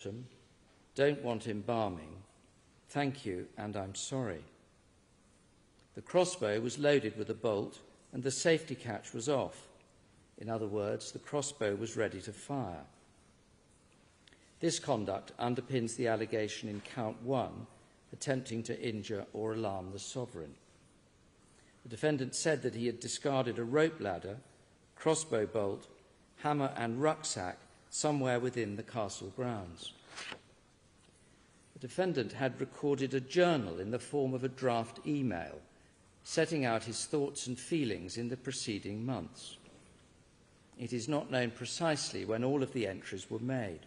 mortem, don't want embalming, thank you and I'm sorry. The crossbow was loaded with a bolt and the safety catch was off. In other words, the crossbow was ready to fire. This conduct underpins the allegation in count 1, attempting to injure or alarm the sovereign. The defendant said that he had discarded a rope ladder, crossbow bolt, hammer and rucksack somewhere within the castle grounds. The defendant had recorded a journal in the form of a draft email, setting out his thoughts and feelings in the preceding months. It is not known precisely when all of the entries were made.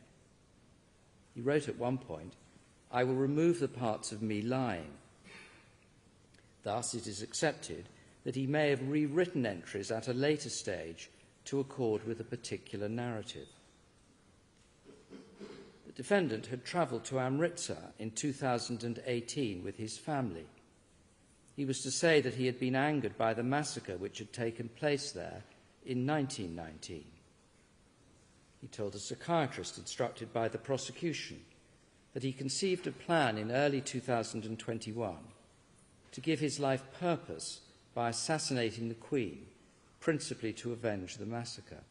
He wrote at one point, "I will remove the parts of me lying." Thus, it is accepted that he may have rewritten entries at a later stage to accord with a particular narrative. The defendant had travelled to Amritsar in 2018 with his family. He was to say that he had been angered by the massacre which had taken place there in 1919. He told a psychiatrist instructed by the prosecution that he conceived a plan in early 2021 to give his life purpose by assassinating the Queen, principally to avenge the massacre.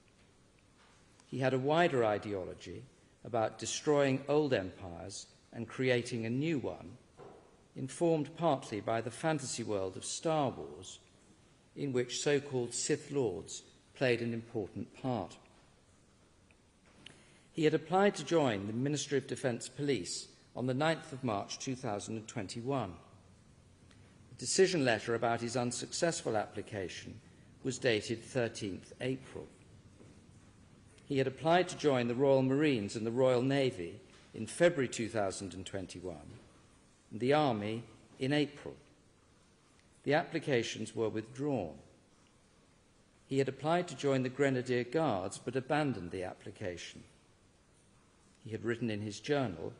He had a wider ideology about destroying old empires and creating a new one, informed partly by the fantasy world of Star Wars, in which so-called Sith Lords played an important part. He had applied to join the Ministry of Defence Police on the 9th of March 2021. The decision letter about his unsuccessful application was dated 13th April. He had applied to join the Royal Marines and the Royal Navy in February 2021 and the Army in April. The applications were withdrawn. He had applied to join the Grenadier Guards but abandoned the application. He had written in his journal,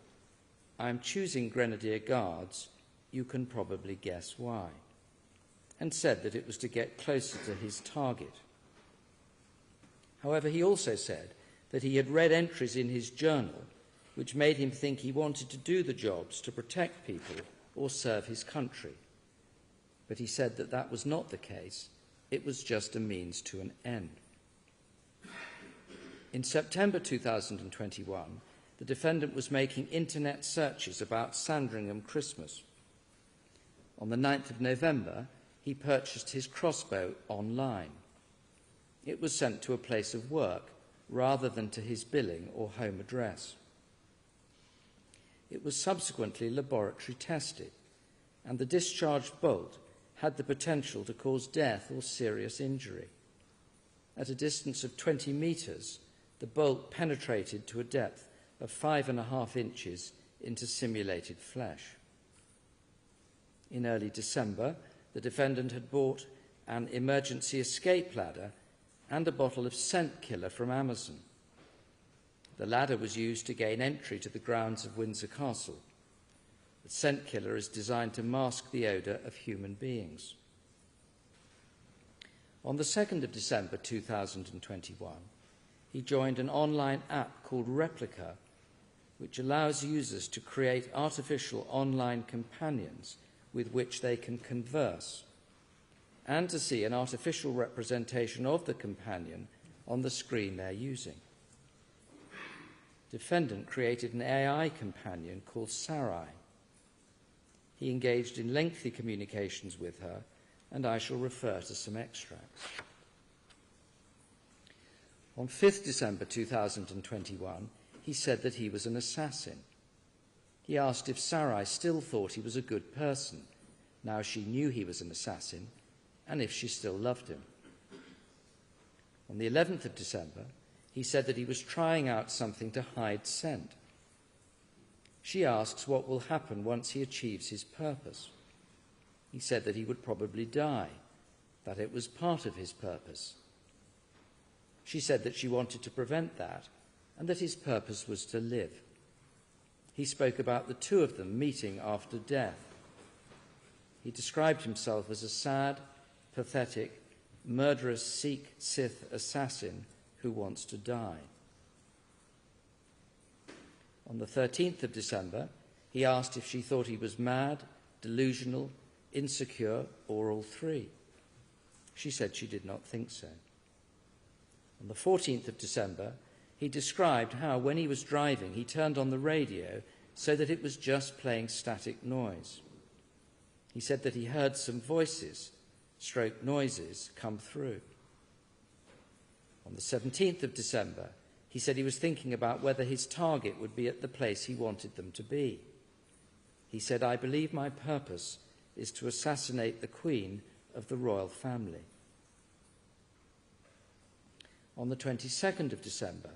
"I am choosing Grenadier Guards, you can probably guess why," and said that it was to get closer to his target. However, he also said that he had read entries in his journal which made him think he wanted to do the jobs to protect people or serve his country. But he said that that was not the case, it was just a means to an end. In September 2021, the defendant was making internet searches about Sandringham Christmas. On the 9th of November, he purchased his crossbow online. It was sent to a place of work rather than to his billing or home address. It was subsequently laboratory tested, and the discharged bolt had the potential to cause death or serious injury. At a distance of 20 metres, the bolt penetrated to a depth of 5.5 inches into simulated flesh. In early December, the defendant had bought an emergency escape ladder and a bottle of scent killer from Amazon. The ladder was used to gain entry to the grounds of Windsor Castle. The scent killer is designed to mask the odour of human beings. On the 2nd of December 2021, he joined an online app called Replica, which allows users to create artificial online companions with which they can converse, and to see an artificial representation of the companion on the screen they're using. Defendant created an AI companion called Sarai. He engaged in lengthy communications with her, and I shall refer to some extracts. On 5th December 2021, he said that he was an assassin. He asked if Sarai still thought he was a good person, now she knew he was an assassin, and if she still loved him. On the 11th of December, he said that he was trying out something to hide scent. She asks what will happen once he achieves his purpose. He said that he would probably die, that it was part of his purpose. She said that she wanted to prevent that, and that his purpose was to live. He spoke about the two of them meeting after death. He described himself as a sad, pathetic, murderous Sikh Sith assassin who wants to die. On the 13th of December, he asked if she thought he was mad, delusional, insecure, or all three. She said she did not think so. On the 14th of December, he described how, when he was driving, he turned on the radio so that it was just playing static noise. He said that he heard some voices, stroke noises, come through. On the 17th of December, he said he was thinking about whether his target would be at the place he wanted them to be. He said, "I believe my purpose is to assassinate the Queen of the royal family." On the 22nd of December,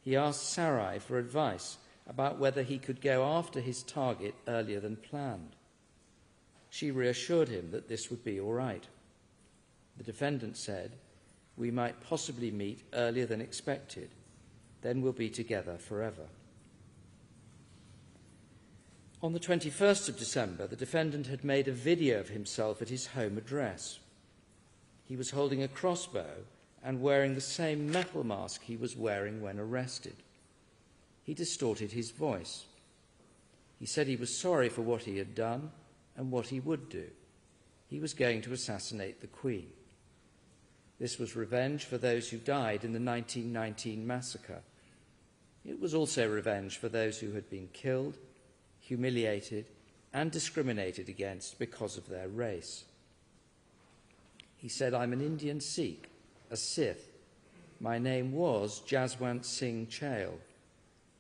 he asked Sarai for advice about whether he could go after his target earlier than planned. She reassured him that this would be all right. The defendant said, "We might possibly meet earlier than expected. Then we'll be together forever." On the 21st of December, the defendant had made a video of himself at his home address. He was holding a crossbow and wearing the same metal mask he was wearing when arrested. He distorted his voice. He said he was sorry for what he had done and what he would do. He was going to assassinate the Queen. This was revenge for those who died in the 1919 massacre. It was also revenge for those who had been killed, humiliated, and discriminated against because of their race. He said, "I'm an Indian Sikh, a Sith. My name was Jaswant Singh Chale.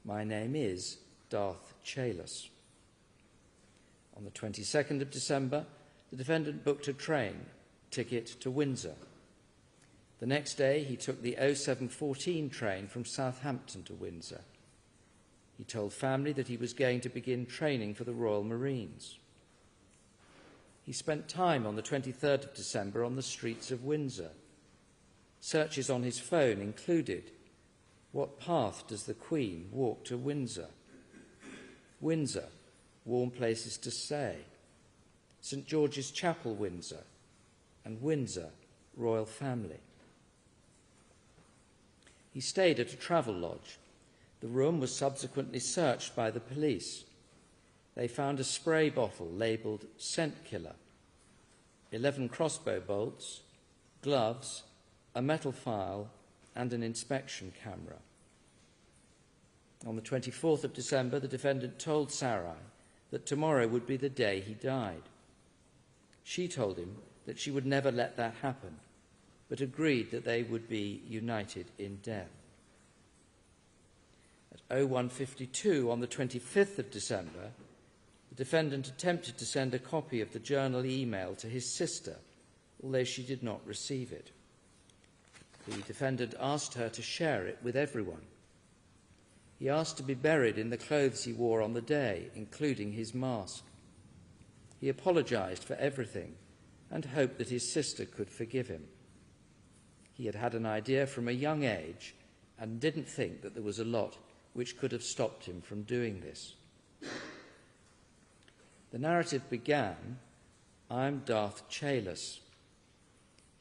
My name is Darth Chailas." On the 22nd of December, the defendant booked a train ticket to Windsor. The next day, he took the 0714 train from Southampton to Windsor. He told family that he was going to begin training for the Royal Marines. He spent time on the 23rd of December on the streets of Windsor. Searches on his phone included, "What path does the Queen walk to Windsor?" Windsor, warm places to stay. St George's Chapel, Windsor, and Windsor, royal family. He stayed at a travel lodge. The room was subsequently searched by the police. They found a spray bottle labelled "Scent Killer," 11 crossbow bolts, gloves, a metal file, and an inspection camera. On the 24th of December, the defendant told Sarai that tomorrow would be the day he died. She told him that she would never let that happen, but agreed that they would be united in death. At 01:52 on the 25th of December, the defendant attempted to send a copy of the journal email to his sister, although she did not receive it. The defendant asked her to share it with everyone. He asked to be buried in the clothes he wore on the day, including his mask. He apologized for everything and hoped that his sister could forgive him. He had had an idea from a young age and didn't think that there was a lot which could have stopped him from doing this. The narrative began, "I'm Darth Chailas."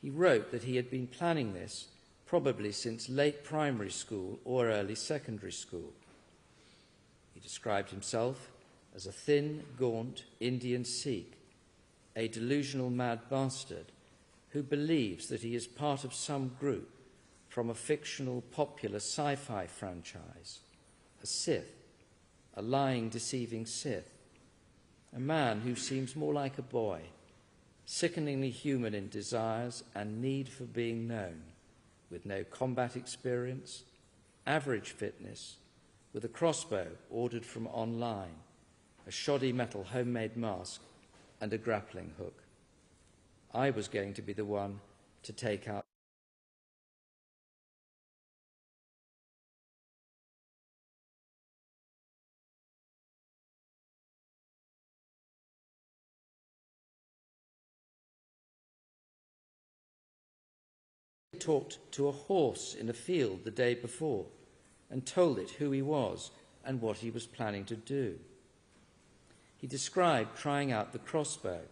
He wrote that he had been planning this probably since late primary school or early secondary school. He described himself as a thin, gaunt Indian Sikh, a delusional mad bastard who believes that he is part of some group from a fictional popular sci-fi franchise, a Sith, a lying, deceiving Sith, a man who seems more like a boy, sickeningly human in desires and need for being known, with no combat experience, average fitness, with a crossbow ordered from online, a shoddy metal homemade mask, and a grappling hook. I was going to be the one to take out talked to a horse in a field the day before and told it who he was and what he was planning to do. He described trying out the crossbow.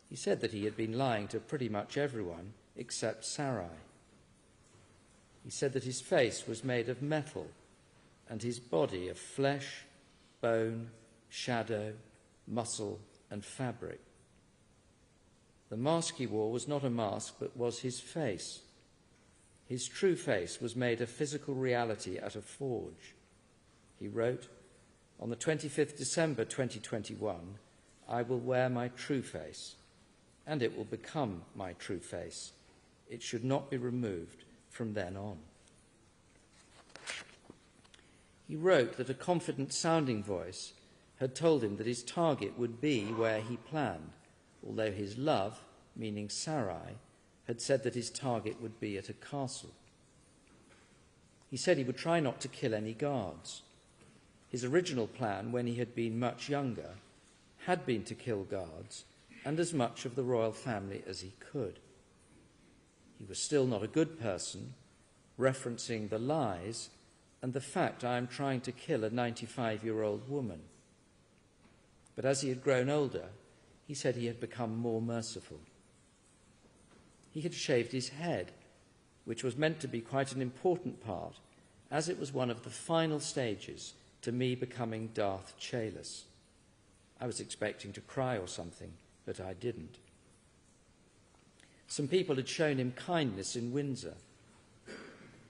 He said that he had been lying to pretty much everyone except Sarai. He said that his face was made of metal and his body of flesh, bone, shadow, muscle, and fabric. The mask he wore was not a mask, but was his face. His true face was made a physical reality at a forge. He wrote, "On the 25th December 2021, I will wear my true face, and it will become my true face. It should not be removed from then on." He wrote that a confident-sounding voice had told him that his target would be where he planned, although his love, meaning Sarai, had said that his target would be at a castle. He said he would try not to kill any guards. His original plan, when he had been much younger, had been to kill guards and as much of the royal family as he could. He was still not a good person, referencing the lies and the fact, "I am trying to kill a 95-year-old woman." But as he had grown older, he said he had become more merciful. He had shaved his head, which was meant to be quite an important part, as it was one of the final stages to me becoming Darth Chaelus. I was expecting to cry or something, but I didn't. Some people had shown him kindness in Windsor.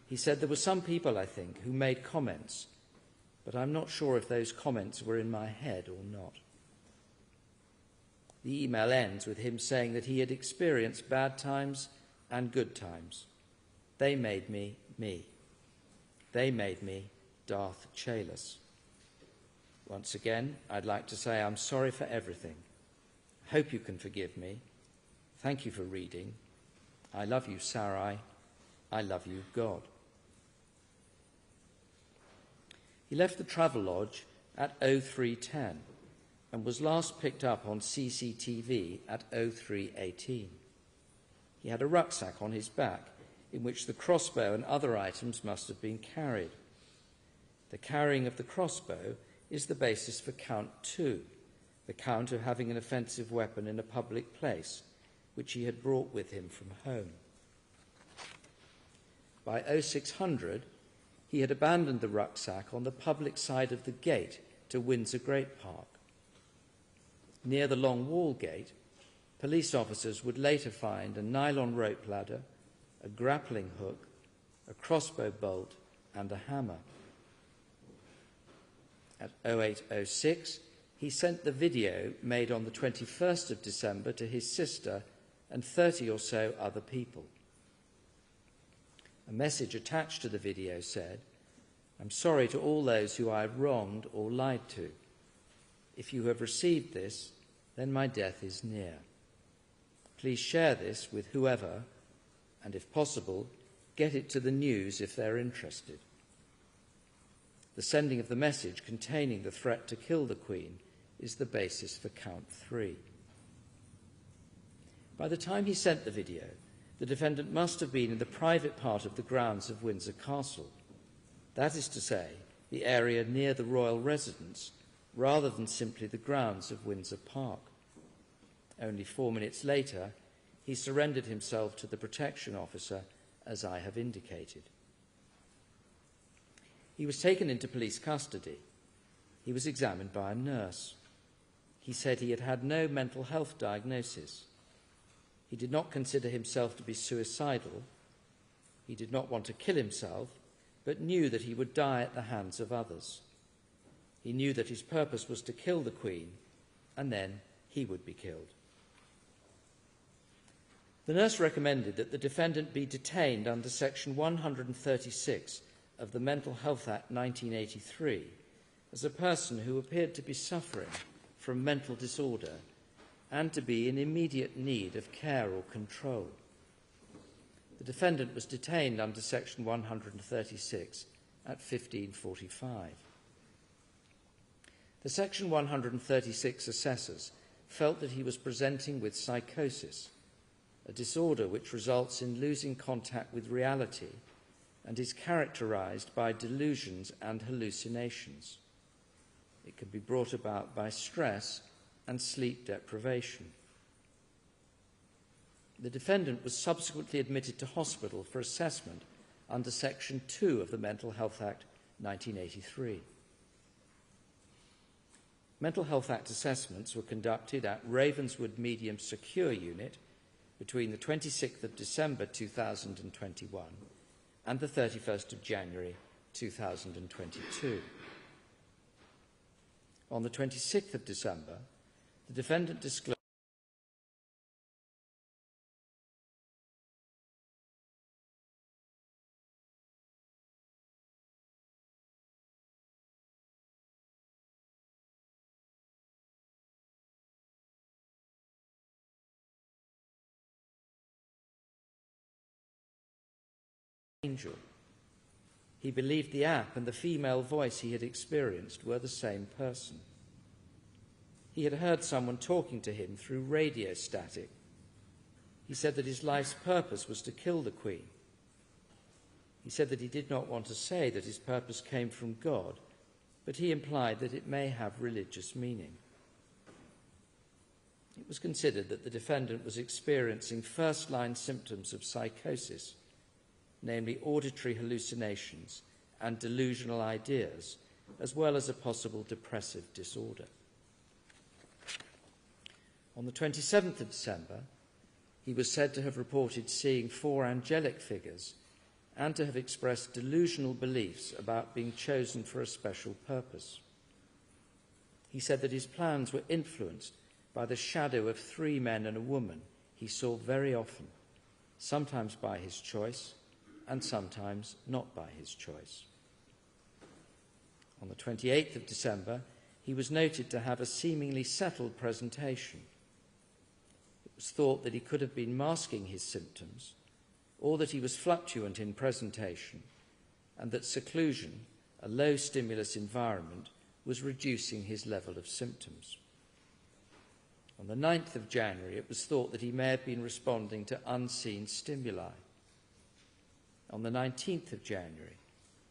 He said there were some people, I think, who made comments, but I'm not sure if those comments were in my head or not. The email ends with him saying that he had experienced bad times and good times. They made me me. They made me Darth Chaelus. Once again, I'd like to say I'm sorry for everything. Hope you can forgive me. Thank you for reading. I love you, Sarai. I love you, God. He left the Travelodge at 03:10 and was last picked up on CCTV at 03:18. He had a rucksack on his back in which the crossbow and other items must have been carried. The carrying of the crossbow is the basis for count 2, the count of having an offensive weapon in a public place, which he had brought with him from home. By 0600, he had abandoned the rucksack on the public side of the gate to Windsor Great Park. Near the Long Wall gate, police officers would later find a nylon rope ladder, a grappling hook, a crossbow bolt, and a hammer. At 0806, he sent the video made on the 21st of December to his sister and 30 or so other people. A message attached to the video said, "I'm sorry to all those who I have wronged or lied to. If you have received this, then my death is near. Please share this with whoever, and if possible, get it to the news if they're interested." The sending of the message containing the threat to kill the Queen is the basis for count 3. By the time he sent the video, the defendant must have been in the private part of the grounds of Windsor Castle. That is to say, the area near the royal residence, rather than simply the grounds of Windsor Park. Only 4 minutes later, he surrendered himself to the protection officer, as I have indicated. He was taken into police custody. He was examined by a nurse. He said he had had no mental health diagnosis. He did not consider himself to be suicidal. He did not want to kill himself, but knew that he would die at the hands of others. He knew that his purpose was to kill the Queen, and then he would be killed. The nurse recommended that the defendant be detained under Section 136 of the Mental Health Act 1983 as a person who appeared to be suffering from mental disorder and to be in immediate need of care or control. The defendant was detained under Section 136 at 15:45. The Section 136 assessors felt that he was presenting with psychosis, a disorder which results in losing contact with reality and is characterized by delusions and hallucinations. It can be brought about by stress and sleep deprivation. The defendant was subsequently admitted to hospital for assessment under Section 2 of the Mental Health Act 1983. Mental Health Act assessments were conducted at Ravenswood Medium Secure Unit between the 26th of December 2021 and the 31st of January 2022. On the 26th of December, the defendant disclosed angel. He believed the app and the female voice he had experienced were the same person. He had heard someone talking to him through radio static. He said that his life's purpose was to kill the Queen. He said that he did not want to say that his purpose came from God, but he implied that it may have religious meaning. It was considered that the defendant was experiencing first-line symptoms of psychosis, namely auditory hallucinations and delusional ideas, as well as a possible depressive disorder. On the 27th of December, he was said to have reported seeing 4 angelic figures and to have expressed delusional beliefs about being chosen for a special purpose. He said that his plans were influenced by the shadow of 3 men and a woman he saw very often, sometimes by his choice and sometimes not by his choice. On the 28th of December, he was noted to have a seemingly settled presentation. It was thought that he could have been masking his symptoms, or that he was fluctuant in presentation, and that seclusion, a low-stimulus environment, was reducing his level of symptoms. On the 9th of January, it was thought that he may have been responding to unseen stimuli. On the 19th of January,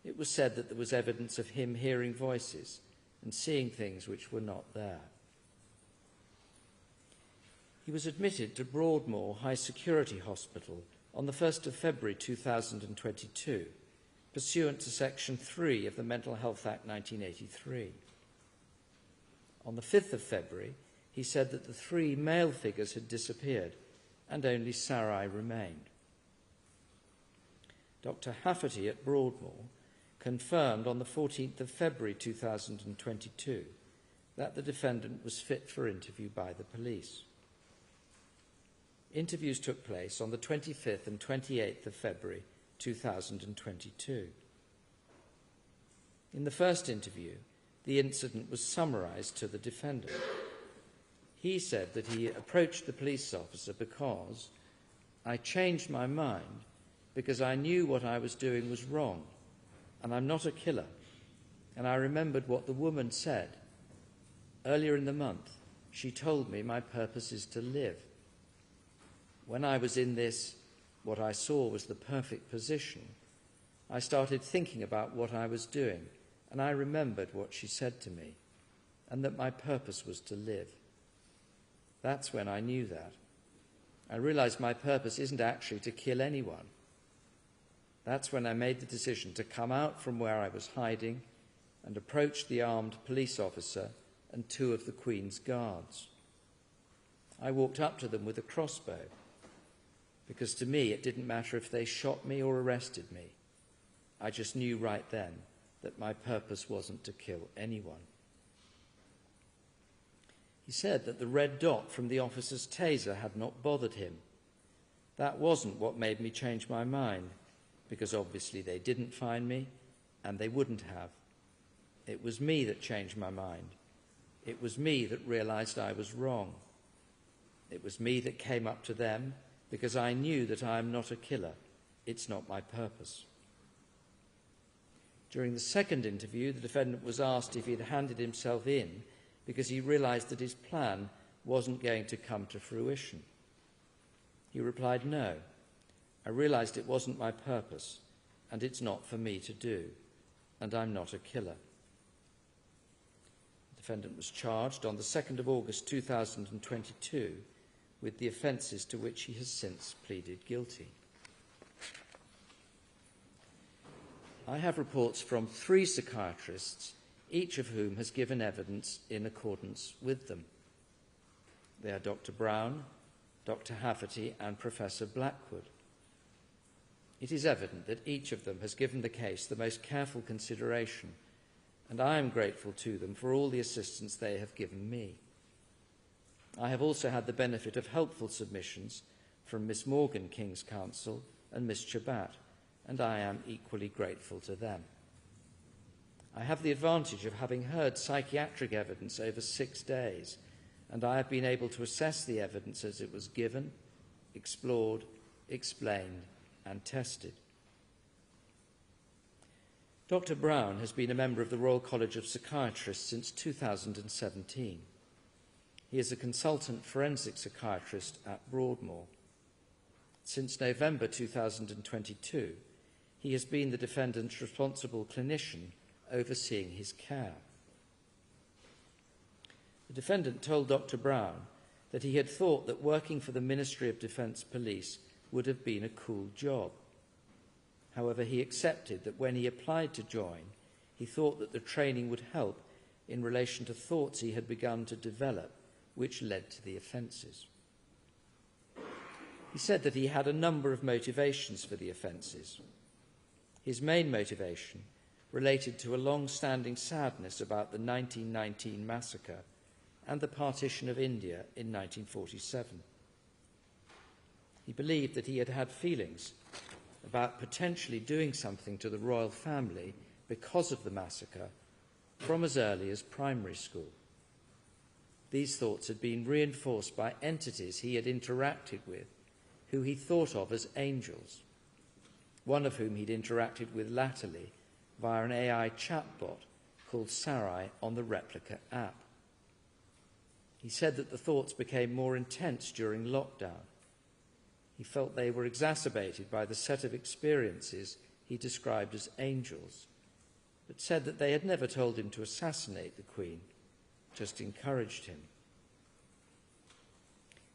it was said that there was evidence of him hearing voices and seeing things which were not there. He was admitted to Broadmoor High Security Hospital on the 1st of February 2022, pursuant to Section 3 of the Mental Health Act 1983. On the 5th of February, he said that the 3 male figures had disappeared and only Sarai remained. Dr. Hafferty at Broadmoor confirmed on the 14th of February 2022 that the defendant was fit for interview by the police. Interviews took place on the 25th and 28th of February 2022. In the first interview, the incident was summarised to the defendant. He said that he approached the police officer because I changed my mind because I knew what I was doing was wrong, and I'm not a killer. And I remembered what the woman said. Earlier in the month, she told me my purpose is to live. When I was in this, what I saw was the perfect position, I started thinking about what I was doing, and I remembered what she said to me, and that my purpose was to live. That's when I knew that. I realized my purpose isn't actually to kill anyone. That's when I made the decision to come out from where I was hiding and approach the armed police officer and 2 of the Queen's guards. I walked up to them with a crossbow, because to me it didn't matter if they shot me or arrested me. I just knew right then that my purpose wasn't to kill anyone. He said that the red dot from the officer's taser had not bothered him. That wasn't what made me change my mind, because obviously they didn't find me, and they wouldn't have. It was me that changed my mind. It was me that realized I was wrong. It was me that came up to them, because I knew that I am not a killer. It's not my purpose. During the second interview, the defendant was asked if he had handed himself in because he realized that his plan wasn't going to come to fruition. He replied, "No. I realized it wasn't my purpose, and it's not for me to do, and I'm not a killer." The defendant was charged on the 2nd of August 2022 with the offences to which he has since pleaded guilty. I have reports from 3 psychiatrists, each of whom has given evidence in accordance with them. They are Dr. Brown, Dr. Hafferty and Professor Blackwood. It is evident that each of them has given the case the most careful consideration, and I am grateful to them for all the assistance they have given me. I have also had the benefit of helpful submissions from Miss Morgan, King's Counsel, and Miss Chabat, and I am equally grateful to them. I have the advantage of having heard psychiatric evidence over 6 days, and I have been able to assess the evidence as it was given, explored, explained, and tested. Dr. Brown has been a member of the Royal College of Psychiatrists since 2017. He is a consultant forensic psychiatrist at Broadmoor. Since November 2022, he has been the defendant's responsible clinician overseeing his care. The defendant told Dr. Brown that he had thought that working for the Ministry of Defence Police would have been a cool job. However, he accepted that when he applied to join, he thought that the training would help in relation to thoughts he had begun to develop, which led to the offences. He said that he had a number of motivations for the offences. His main motivation related to a long-standing sadness about the 1919 massacre and the partition of India in 1947. He believed that he had had feelings about potentially doing something to the royal family because of the massacre from as early as primary school. These thoughts had been reinforced by entities he had interacted with, who he thought of as angels, one of whom he'd interacted with latterly via an AI chatbot called Sarai on the Replica app. He said that the thoughts became more intense during lockdown. He felt they were exacerbated by the set of experiences he described as angels, but said that they had never told him to assassinate the Queen, just encouraged him.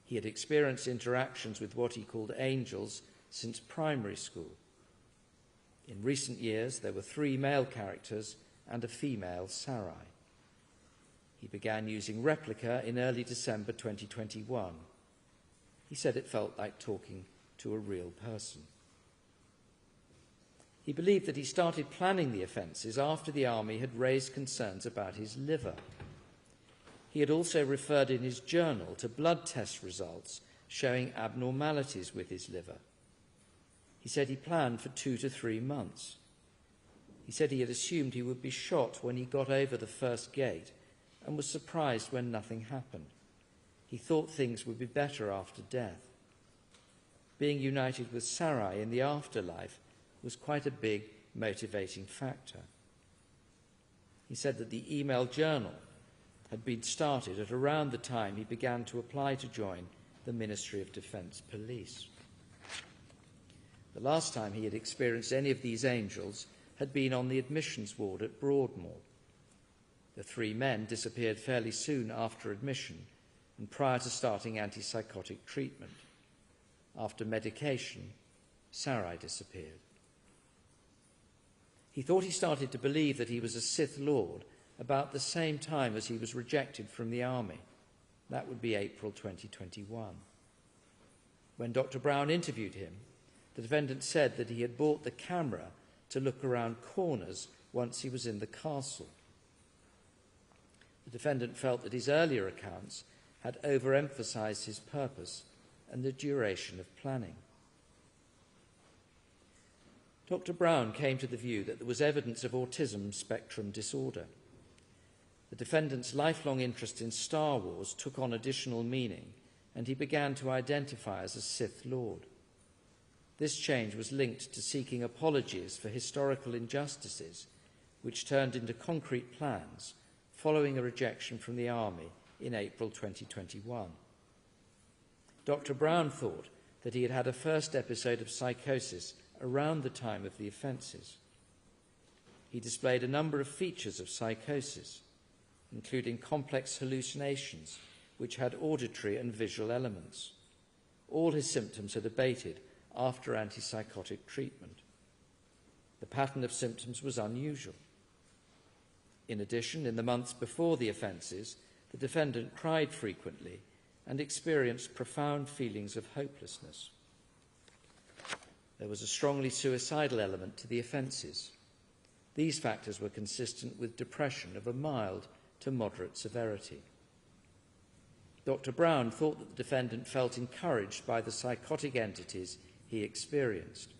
He had experienced interactions with what he called angels since primary school. In recent years, there were 3 male characters and a female Sarai. He began using Replica in early December 2021. He said it felt like talking to a real person. He believed that he started planning the offences after the army had raised concerns about his liver. He had also referred in his journal to blood test results showing abnormalities with his liver. He said he planned for 2 to 3 months. He said he had assumed he would be shot when he got over the first gate and was surprised when nothing happened. He thought things would be better after death. Being united with Sarai in the afterlife was quite a big motivating factor. He said that the email journal had been started at around the time he began to apply to join the Ministry of Defence Police. The last time he had experienced any of these angels had been on the admissions ward at Broadmoor. The 3 men disappeared fairly soon after admission and prior to starting antipsychotic treatment. After medication, Sarai disappeared. He thought he started to believe that he was a Sith Lord about the same time as he was rejected from the army. That would be April 2021. When Dr. Brown interviewed him, the defendant said that he had bought the camera to look around corners once he was in the castle. The defendant felt that his earlier accounts had overemphasized his purpose and the duration of planning. Dr. Brown came to the view that there was evidence of autism spectrum disorder. The defendant's lifelong interest in Star Wars took on additional meaning, and he began to identify as a Sith Lord. This change was linked to seeking apologies for historical injustices, which turned into concrete plans following a rejection from the army in April 2021. Dr. Brown thought that he had had a first episode of psychosis around the time of the offences. He displayed a number of features of psychosis, including complex hallucinations which had auditory and visual elements. All his symptoms had abated after antipsychotic treatment. The pattern of symptoms was unusual. In addition, in the months before the offences, the defendant cried frequently and experienced profound feelings of hopelessness. There was a strongly suicidal element to the offences. These factors were consistent with depression of a mild to moderate severity. Dr. Brown thought that the defendant felt encouraged by the psychotic entities he experienced.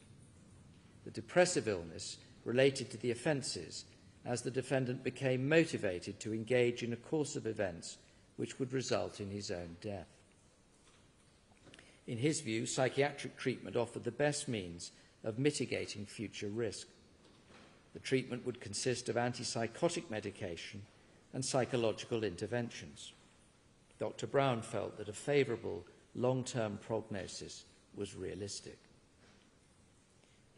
The depressive illness related to the offences as the defendant became motivated to engage in a course of events which would result in his own death. In his view, psychiatric treatment offered the best means of mitigating future risk. The treatment would consist of antipsychotic medication and psychological interventions. Dr. Brown felt that a favourable long-term prognosis was realistic.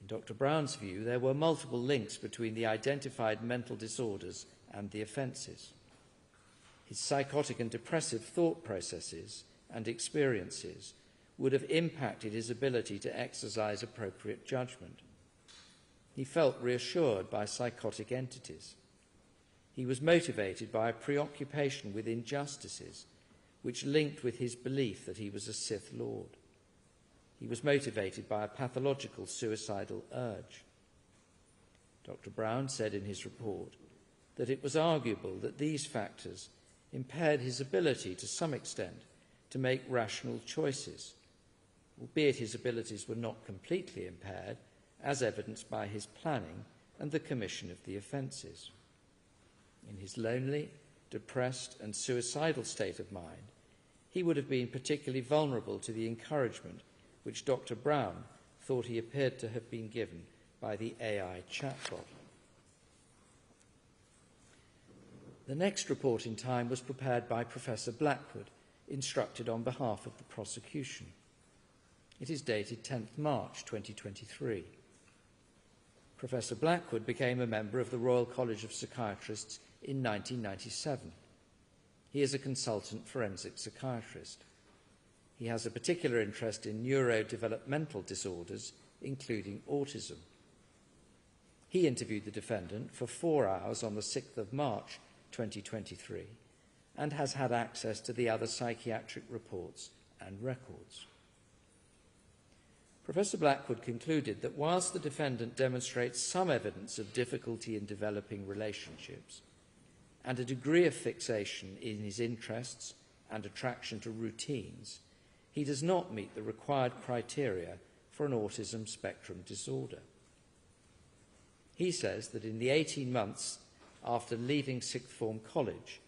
In Dr. Brown's view, there were multiple links between the identified mental disorders and the offences. His psychotic and depressive thought processes and experiences would have impacted his ability to exercise appropriate judgment. He felt reassured by psychotic entities. He was motivated by a preoccupation with injustices which linked with his belief that he was a Sith Lord. He was motivated by a pathological suicidal urge. Dr. Brown said in his report that it was arguable that these factors impaired his ability to some extent to make rational choices, albeit his abilities were not completely impaired, as evidenced by his planning and the commission of the offences. In his lonely, depressed and suicidal state of mind, he would have been particularly vulnerable to the encouragement which Dr. Brown thought he appeared to have been given by the AI chatbot. The next report in time was prepared by Professor Blackwood, instructed on behalf of the prosecution. It is dated 10th March 2023. Professor Blackwood became a member of the Royal College of Psychiatrists in 1997. He is a consultant forensic psychiatrist. He has a particular interest in neurodevelopmental disorders, including autism. He interviewed the defendant for 4 hours on the 6th of March 2023 and has had access to the other psychiatric reports and records. Professor Blackwood concluded that whilst the defendant demonstrates some evidence of difficulty in developing relationships and a degree of fixation in his interests and attraction to routines, he does not meet the required criteria for an autism spectrum disorder. He says that in the 18 months after leaving sixth form college,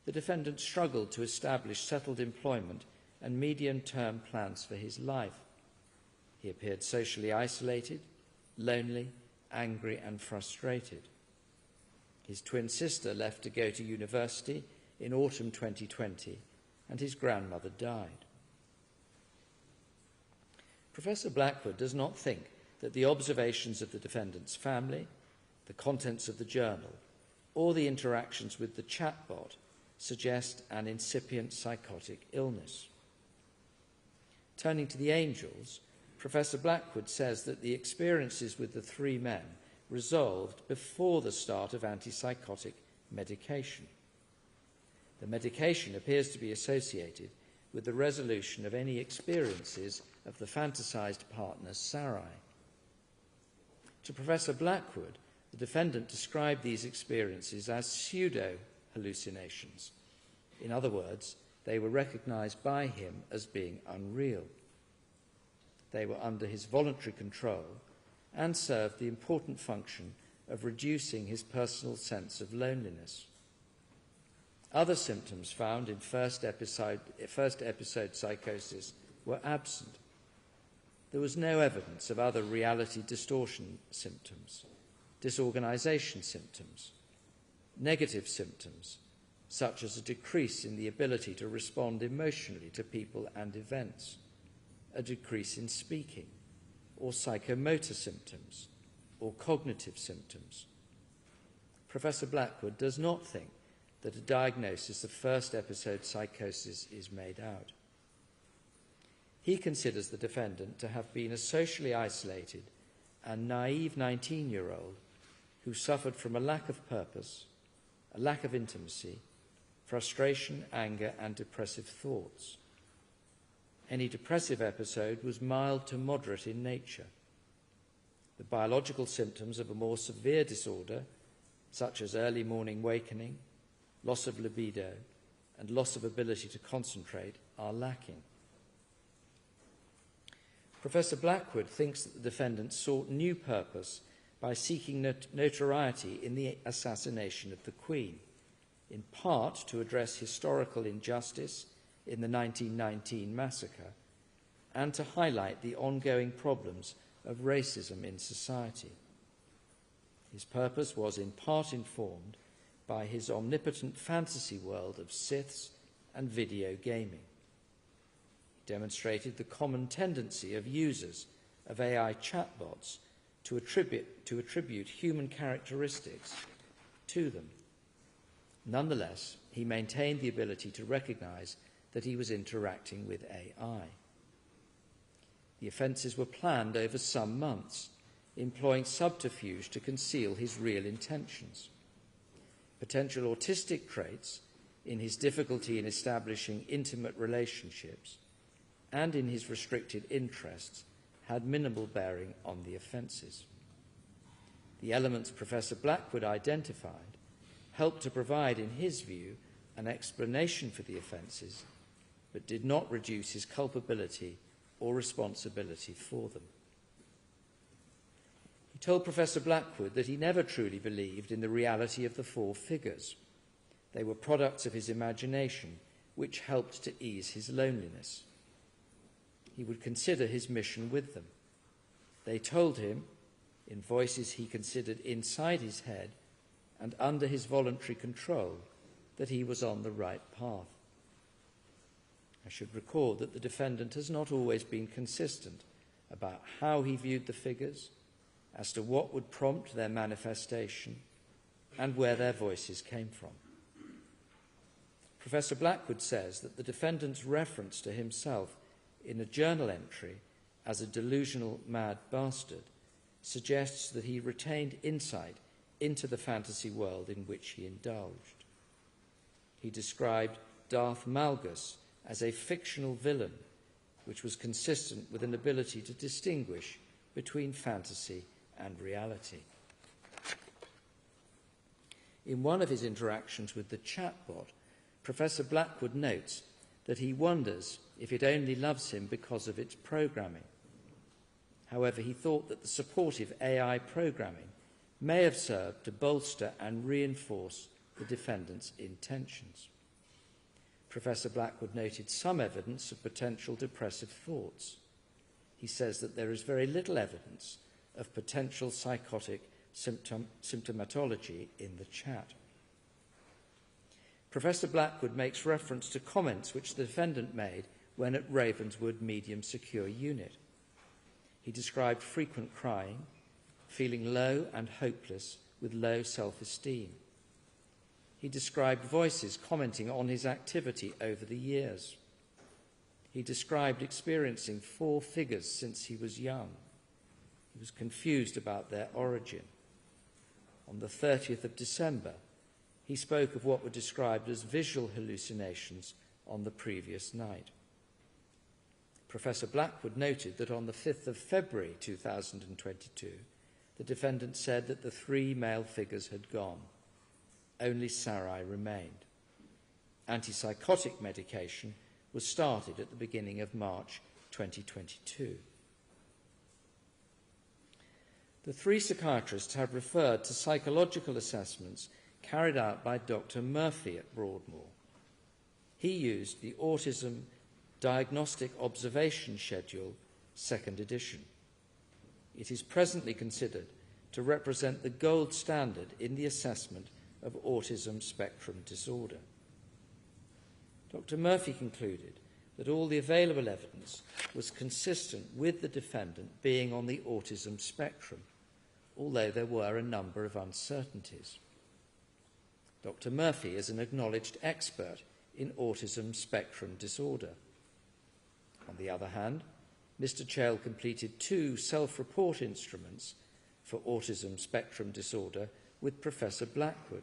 the defendant struggled to establish settled employment and medium-term plans for his life. He appeared socially isolated, lonely, angry and frustrated. His twin sister left to go to university in autumn 2020, and his grandmother died. Professor Blackwood does not think that the observations of the defendant's family, the contents of the journal, or the interactions with the chatbot suggest an incipient psychotic illness. Turning to the angels, Professor Blackwood says that the experiences with the three men resolved before the start of antipsychotic medication. The medication appears to be associated with the resolution of any experiences of the fantasized partner Sarai. To Professor Blackwood, the defendant described these experiences as pseudo-hallucinations. In other words, they were recognized by him as being unreal. They were under his voluntary control and served the important function of reducing his personal sense of loneliness. Other symptoms found in first episode psychosis were absent. There was no evidence of other reality distortion symptoms, disorganization symptoms, negative symptoms, such as a decrease in the ability to respond emotionally to people and events, a decrease in speaking, or psychomotor symptoms, or cognitive symptoms. Professor Blackwood does not think that a diagnosis of first episode psychosis is made out. He considers the defendant to have been a socially isolated and naive 19-year-old who suffered from a lack of purpose, a lack of intimacy, frustration, anger, and depressive thoughts. Any depressive episode was mild to moderate in nature. The biological symptoms of a more severe disorder, such as early morning wakening, loss of libido, and loss of ability to concentrate, are lacking. Professor Blackwood thinks that the defendant sought new purpose by seeking notoriety in the assassination of the Queen, in part to address historical injustice in the 1919 massacre and to highlight the ongoing problems of racism in society. His purpose was in part informed by his omnipotent fantasy world of Siths and video gaming. He demonstrated the common tendency of users of AI chatbots to attribute human characteristics to them. Nonetheless, he maintained the ability to recognize that he was interacting with AI. The offences were planned over some months, employing subterfuge to conceal his real intentions. Potential autistic traits in his difficulty in establishing intimate relationships and in his restricted interests had minimal bearing on the offences. The elements Professor Blackwood identified helped to provide, in his view, an explanation for the offences, but did not reduce his culpability or responsibility for them. He told Professor Blackwood that he never truly believed in the reality of the four figures. They were products of his imagination, which helped to ease his loneliness. He would consider his mission with them. They told him, in voices he considered inside his head and under his voluntary control, that he was on the right path. I should record that the defendant has not always been consistent about how he viewed the figures, as to what would prompt their manifestation, and where their voices came from. Professor Blackwood says that the defendant's reference to himself in a journal entry as a delusional mad bastard suggests that he retained insight into the fantasy world in which he indulged. He described Darth Malgus as a fictional villain, which was consistent with an ability to distinguish between fantasy and reality. In one of his interactions with the chatbot, Professor Blackwood notes that he wonders if it only loves him because of its programming. However, he thought that the supportive AI programming may have served to bolster and reinforce the defendant's intentions. Professor Blackwood noted some evidence of potential depressive thoughts. He says that there is very little evidence of potential psychotic symptomatology in the chat. Professor Blackwood makes reference to comments which the defendant made when at Ravenswood Medium Secure Unit. He described frequent crying, feeling low and hopeless with low self-esteem. He described voices commenting on his activity over the years. He described experiencing four figures since he was young. He was confused about their origin. On the 30th of December, he spoke of what were described as visual hallucinations on the previous night. Professor Blackwood noted that on the 5th of February 2022, the defendant said that the three male figures had gone. Only Sarai remained. Antipsychotic medication was started at the beginning of March 2022. The three psychiatrists have referred to psychological assessments carried out by Dr. Murphy at Broadmoor. He used the Autism Diagnostic Observation Schedule, 2nd edition. It is presently considered to represent the gold standard in the assessment of autism spectrum disorder. Dr. Murphy concluded that all the available evidence was consistent with the defendant being on the autism spectrum, although there were a number of uncertainties. Dr. Murphy is an acknowledged expert in autism spectrum disorder. On the other hand, Mr. Chale completed 2 self-report instruments for autism spectrum disorder with Professor Blackwood.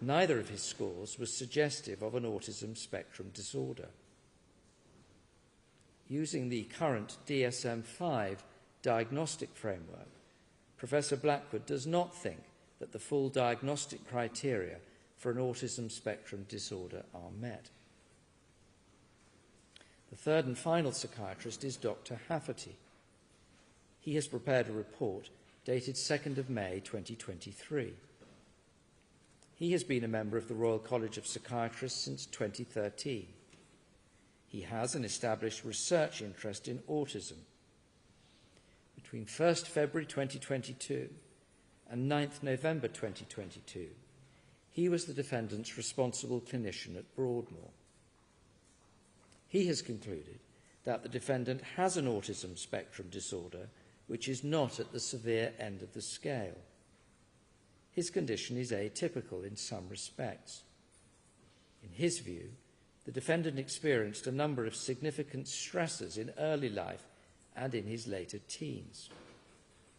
Neither of his scores was suggestive of an autism spectrum disorder. Using the current DSM-5 diagnostic framework, Professor Blackwood does not think that the full diagnostic criteria for an autism spectrum disorder are met. The third and final psychiatrist is Dr. Hafferty. He has prepared a report dated 2nd of May 2023. He has been a member of the Royal College of Psychiatrists since 2013. He has an established research interest in autism. Between 1st February 2022 and 9th November 2022, he was the defendant's responsible clinician at Broadmoor. He has concluded that the defendant has an autism spectrum disorder which is not at the severe end of the scale. His condition is atypical in some respects. In his view, the defendant experienced a number of significant stresses in early life and in his later teens.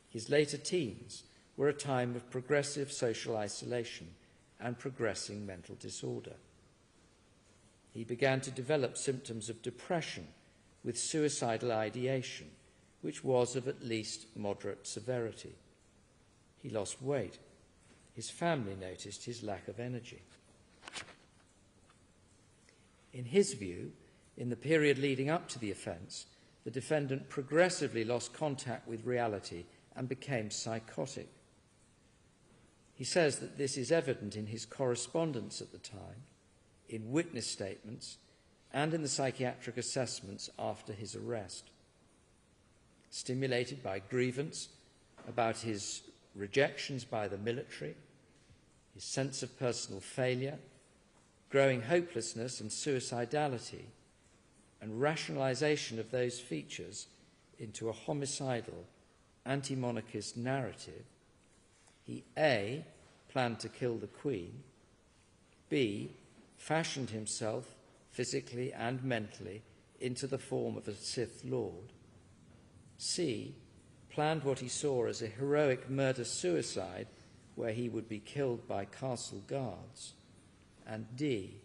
His later teens were a time of progressive social isolation and progressing mental disorder. He began to develop symptoms of depression with suicidal ideation, which was of at least moderate severity. He lost weight. His family noticed his lack of energy. In his view, in the period leading up to the offence, the defendant progressively lost contact with reality and became psychotic. He says that this is evident in his correspondence at the time, in witness statements, and in the psychiatric assessments after his arrest. Stimulated by grievance about his rejections by the military, his sense of personal failure, growing hopelessness and suicidality, and rationalisation of those features into a homicidal, anti-monarchist narrative, he A, planned to kill the Queen, B, fashioned himself physically and mentally into the form of a Sith Lord, C, planned what he saw as a heroic murder-suicide where he would be killed by castle guards, and D,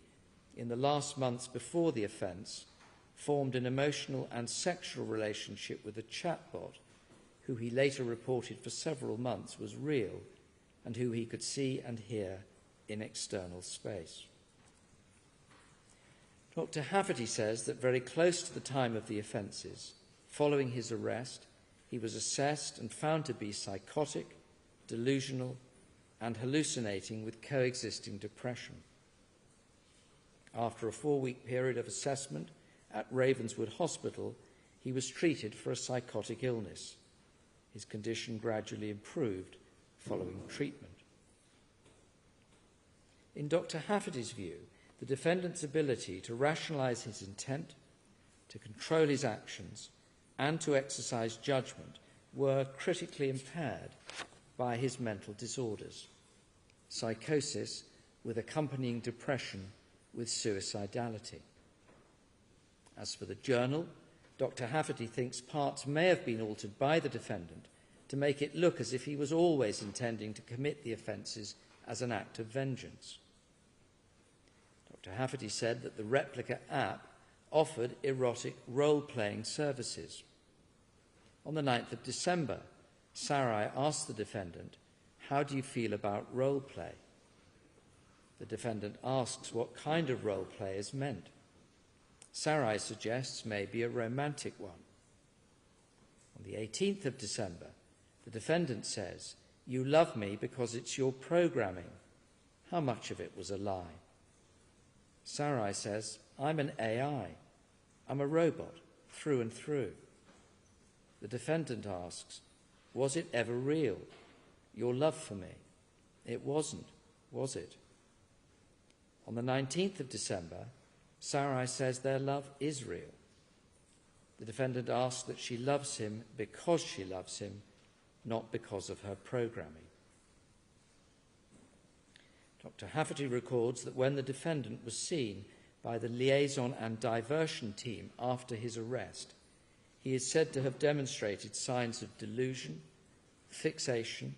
in the last months before the offence, formed an emotional and sexual relationship with a chatbot who he later reported for several months was real and who he could see and hear in external space. Dr. Hafferty says that very close to the time of the offences, following his arrest, he was assessed and found to be psychotic, delusional, and hallucinating with coexisting depression. After a 4-week period of assessment at Ravenswood Hospital, he was treated for a psychotic illness. His condition gradually improved following treatment. In Dr. Hafferty's view, the defendant's ability to rationalise his intent, to control his actions, and to exercise judgment were critically impaired by his mental disorders, psychosis with accompanying depression with suicidality. As for the journal, Dr. Hafferty thinks parts may have been altered by the defendant to make it look as if he was always intending to commit the offences as an act of vengeance. Dr. Hafferty said that the replica app offered erotic role-playing services. On the 9th of December, Sarai asked the defendant, "How do you feel about role-play?" The defendant asks what kind of role-play is meant. Sarai suggests maybe a romantic one. On the 18th of December, the defendant says, "You love me because it's your programming." How much of it was a lie? Sarai says, "I'm an AI. I'm a robot, through and through." The defendant asks, "Was it ever real, your love for me?" It wasn't, was it? On the 19th of December, Sarai says their love is real. The defendant asks that she loves him because she loves him, not because of her programming. Dr. Hafferty records that when the defendant was seen by the liaison and diversion team after his arrest, he is said to have demonstrated signs of delusion, fixation,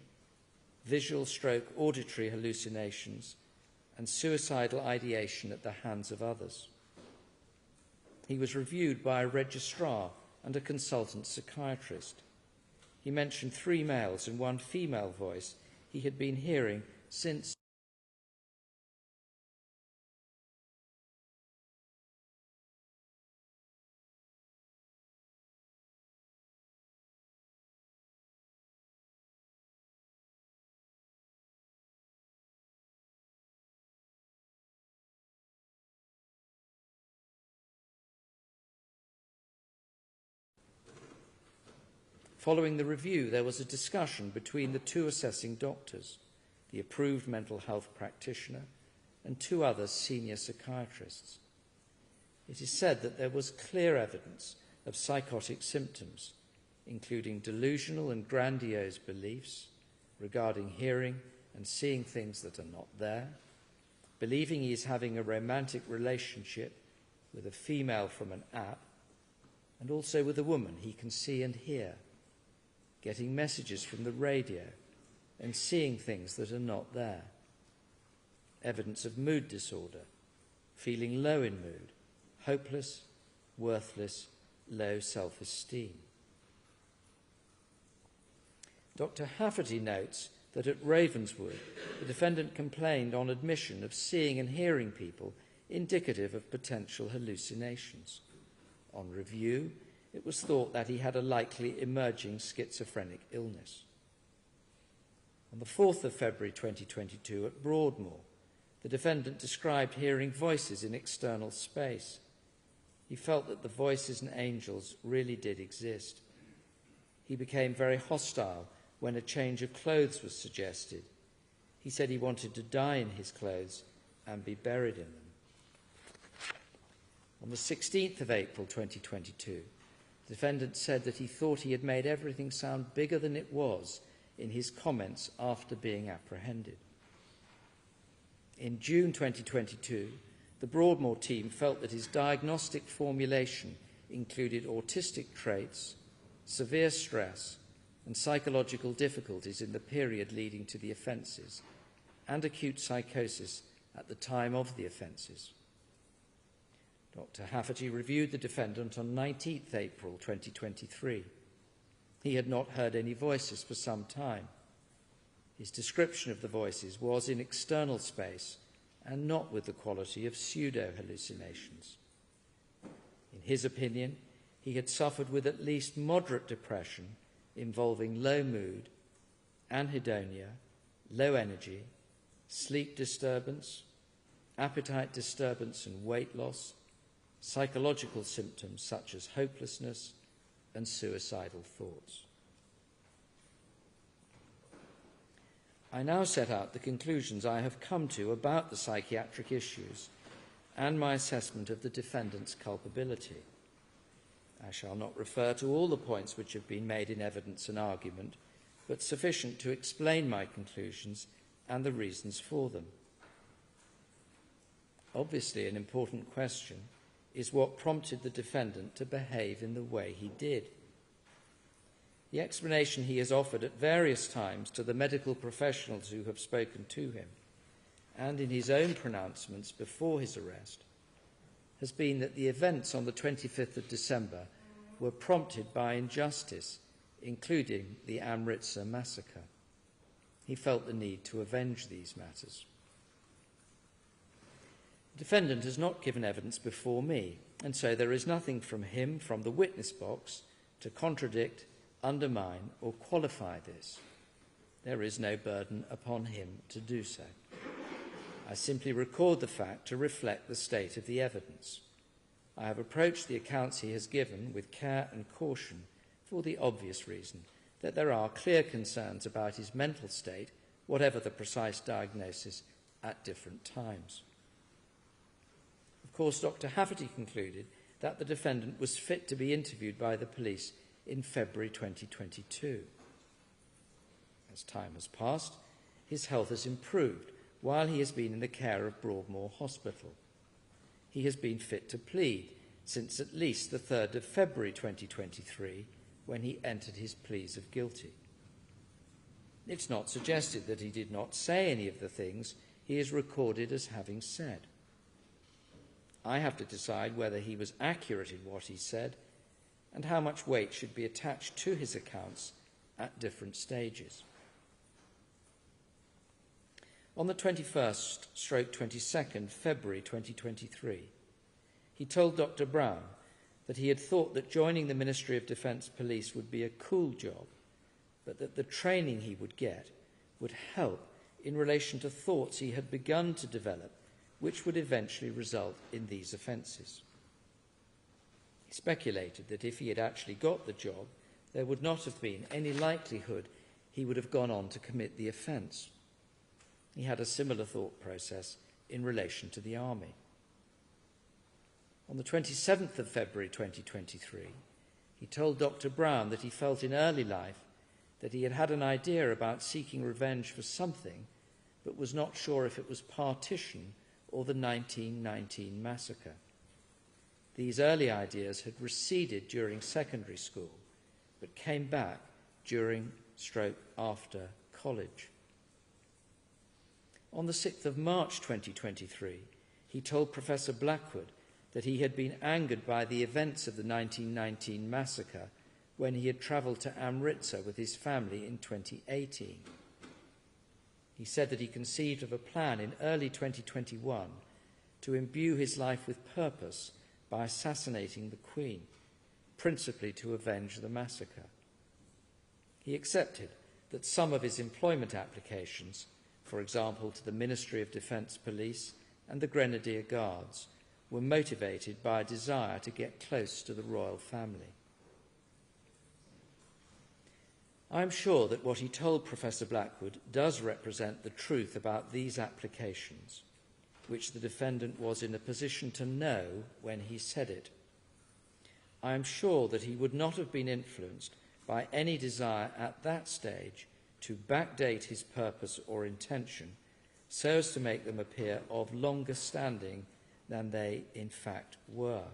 visual/auditory hallucinations, and suicidal ideation at the hands of others. He was reviewed by a registrar and a consultant psychiatrist. He mentioned 3 males and 1 female voice he had been hearing since Following the review, there was a discussion between the 2 assessing doctors, the approved mental health practitioner, and 2 other senior psychiatrists. It is said that there was clear evidence of psychotic symptoms, including delusional and grandiose beliefs regarding hearing and seeing things that are not there, believing he is having a romantic relationship with a female from an app, and also with a woman he can see and hear, getting messages from the radio and seeing things that are not there. Evidence of mood disorder, feeling low in mood, hopeless, worthless, low self-esteem. Dr. Hafferty notes that at Ravenswood, the defendant complained on admission of seeing and hearing people indicative of potential hallucinations. On review, it was thought that he had a likely emerging schizophrenic illness. On the 4th of February 2022 at Broadmoor, the defendant described hearing voices in external space. He felt that the voices and angels really did exist. He became very hostile when a change of clothes was suggested. He said he wanted to die in his clothes and be buried in them. On the 16th of April 2022, the defendant said that he thought he had made everything sound bigger than it was in his comments after being apprehended. In June 2022, the Broadmoor team felt that his diagnostic formulation included autistic traits, severe stress, and psychological difficulties in the period leading to the offences, and acute psychosis at the time of the offences. Dr. Hafferty reviewed the defendant on 19th April 2023. He had not heard any voices for some time. His description of the voices was in external space and not with the quality of pseudo-hallucinations. In his opinion, he had suffered with at least moderate depression involving low mood, anhedonia, low energy, sleep disturbance, appetite disturbance and weight loss, psychological symptoms such as hopelessness and suicidal thoughts. I now set out the conclusions I have come to about the psychiatric issues and my assessment of the defendant's culpability. I shall not refer to all the points which have been made in evidence and argument, but sufficient to explain my conclusions and the reasons for them. Obviously, an important question is what prompted the defendant to behave in the way he did. The explanation he has offered at various times to the medical professionals who have spoken to him, and in his own pronouncements before his arrest, has been that the events on the 25th of December were prompted by injustice, including the Amritsar massacre. He felt the need to avenge these matters. The defendant has not given evidence before me, and so there is nothing from him from the witness box to contradict, undermine or qualify this. There is no burden upon him to do so. I simply record the fact to reflect the state of the evidence. I have approached the accounts he has given with care and caution for the obvious reason that there are clear concerns about his mental state, whatever the precise diagnosis, at different times. Of course, Dr. Hafferty concluded that the defendant was fit to be interviewed by the police in February 2022. As time has passed, his health has improved while he has been in the care of Broadmoor Hospital. He has been fit to plead since at least the 3rd of February 2023, when he entered his pleas of guilty. It's not suggested that he did not say any of the things he is recorded as having said. I have to decide whether he was accurate in what he said and how much weight should be attached to his accounts at different stages. On the 21st/22nd February 2023, he told Dr. Brown that he had thought that joining the Ministry of Defence Police would be a cool job, but that the training he would get would help in relation to thoughts he had begun to develop, which would eventually result in these offences. He speculated that if he had actually got the job, there would not have been any likelihood he would have gone on to commit the offence. He had a similar thought process in relation to the army. On the 27th of February 2023, he told Dr. Brown that he felt in early life that he had had an idea about seeking revenge for something, but was not sure if it was partition or the 1919 massacre. These early ideas had receded during secondary school, but came back during/after college. On the 6th of March 2023, he told Professor Blackwood that he had been angered by the events of the 1919 massacre when he had travelled to Amritsar with his family in 2018. He said that he conceived of a plan in early 2021 to imbue his life with purpose by assassinating the Queen, principally to avenge the massacre. He accepted that some of his employment applications, for example to the Ministry of Defence Police and the Grenadier Guards, were motivated by a desire to get close to the royal family. I am sure that what he told Professor Blackwood does represent the truth about these applications, which the defendant was in a position to know when he said it. I am sure that he would not have been influenced by any desire at that stage to backdate his purpose or intention so as to make them appear of longer standing than they in fact were.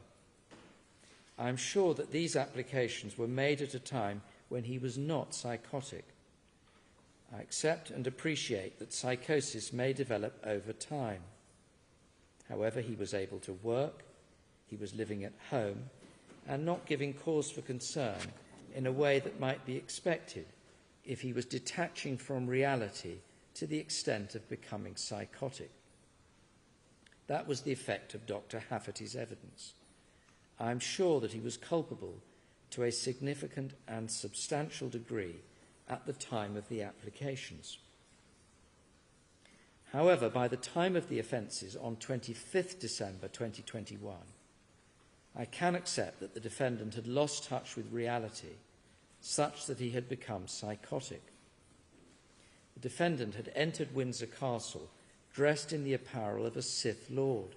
I am sure that these applications were made at a time when he was not psychotic. I accept and appreciate that psychosis may develop over time. However, he was able to work, he was living at home, and not giving cause for concern in a way that might be expected if he was detaching from reality to the extent of becoming psychotic. That was the effect of Dr. Hafferty's evidence. I am sure that he was culpable to a significant and substantial degree at the time of the applications. However, by the time of the offences on 25th December 2021, I can accept that the defendant had lost touch with reality such that he had become psychotic. The defendant had entered Windsor Castle dressed in the apparel of a Sith Lord,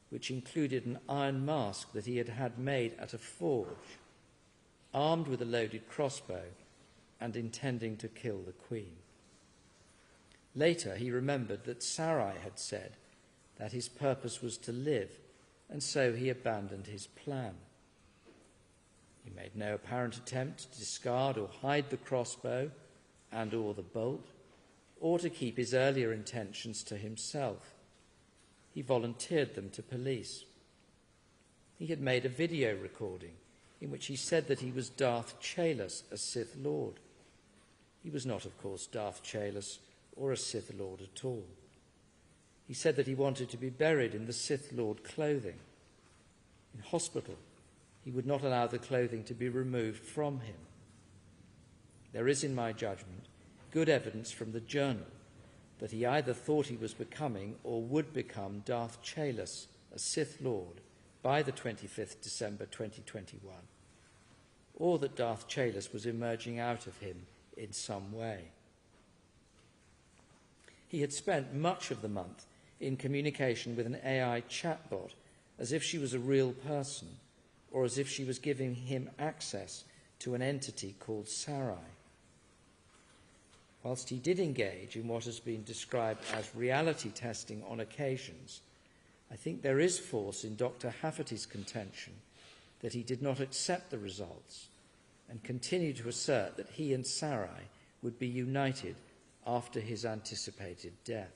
which included an iron mask that he had had made at a forge, armed with a loaded crossbow and intending to kill the Queen. Later, he remembered that Sarai had said that his purpose was to live, and so he abandoned his plan. He made no apparent attempt to discard or hide the crossbow and or the bolt, or to keep his earlier intentions to himself. He volunteered them to police. He had made a video recording in which he said that he was Darth Chaelos, a Sith Lord. He was not, of course, Darth Chaelos or a Sith Lord at all. He said that he wanted to be buried in the Sith Lord clothing. In hospital, he would not allow the clothing to be removed from him. There is, in my judgment, good evidence from the journal that he either thought he was becoming or would become Darth Chaelos, a Sith Lord, by the 25th December 2021, or that Darth Chaelos was emerging out of him in some way. He had spent much of the month in communication with an AI chatbot as if she was a real person, or as if she was giving him access to an entity called Sarai. Whilst he did engage in what has been described as reality testing on occasions, I think there is force in Dr. Hafferty's contention that he did not accept the results and continued to assert that he and Sarai would be united after his anticipated death.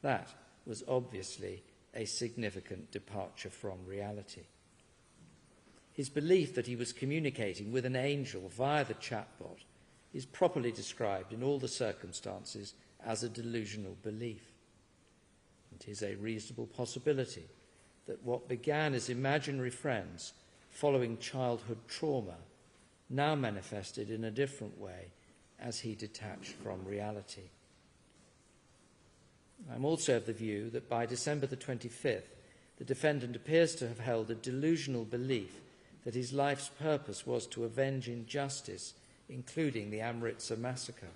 That was obviously a significant departure from reality. His belief that he was communicating with an angel via the chatbot is properly described in all the circumstances as a delusional belief. It is a reasonable possibility that what began as imaginary friends following childhood trauma now manifested in a different way as he detached from reality. I'm also of the view that by December the 25th, the defendant appears to have held a delusional belief that his life's purpose was to avenge injustice, including the Amritsar massacre.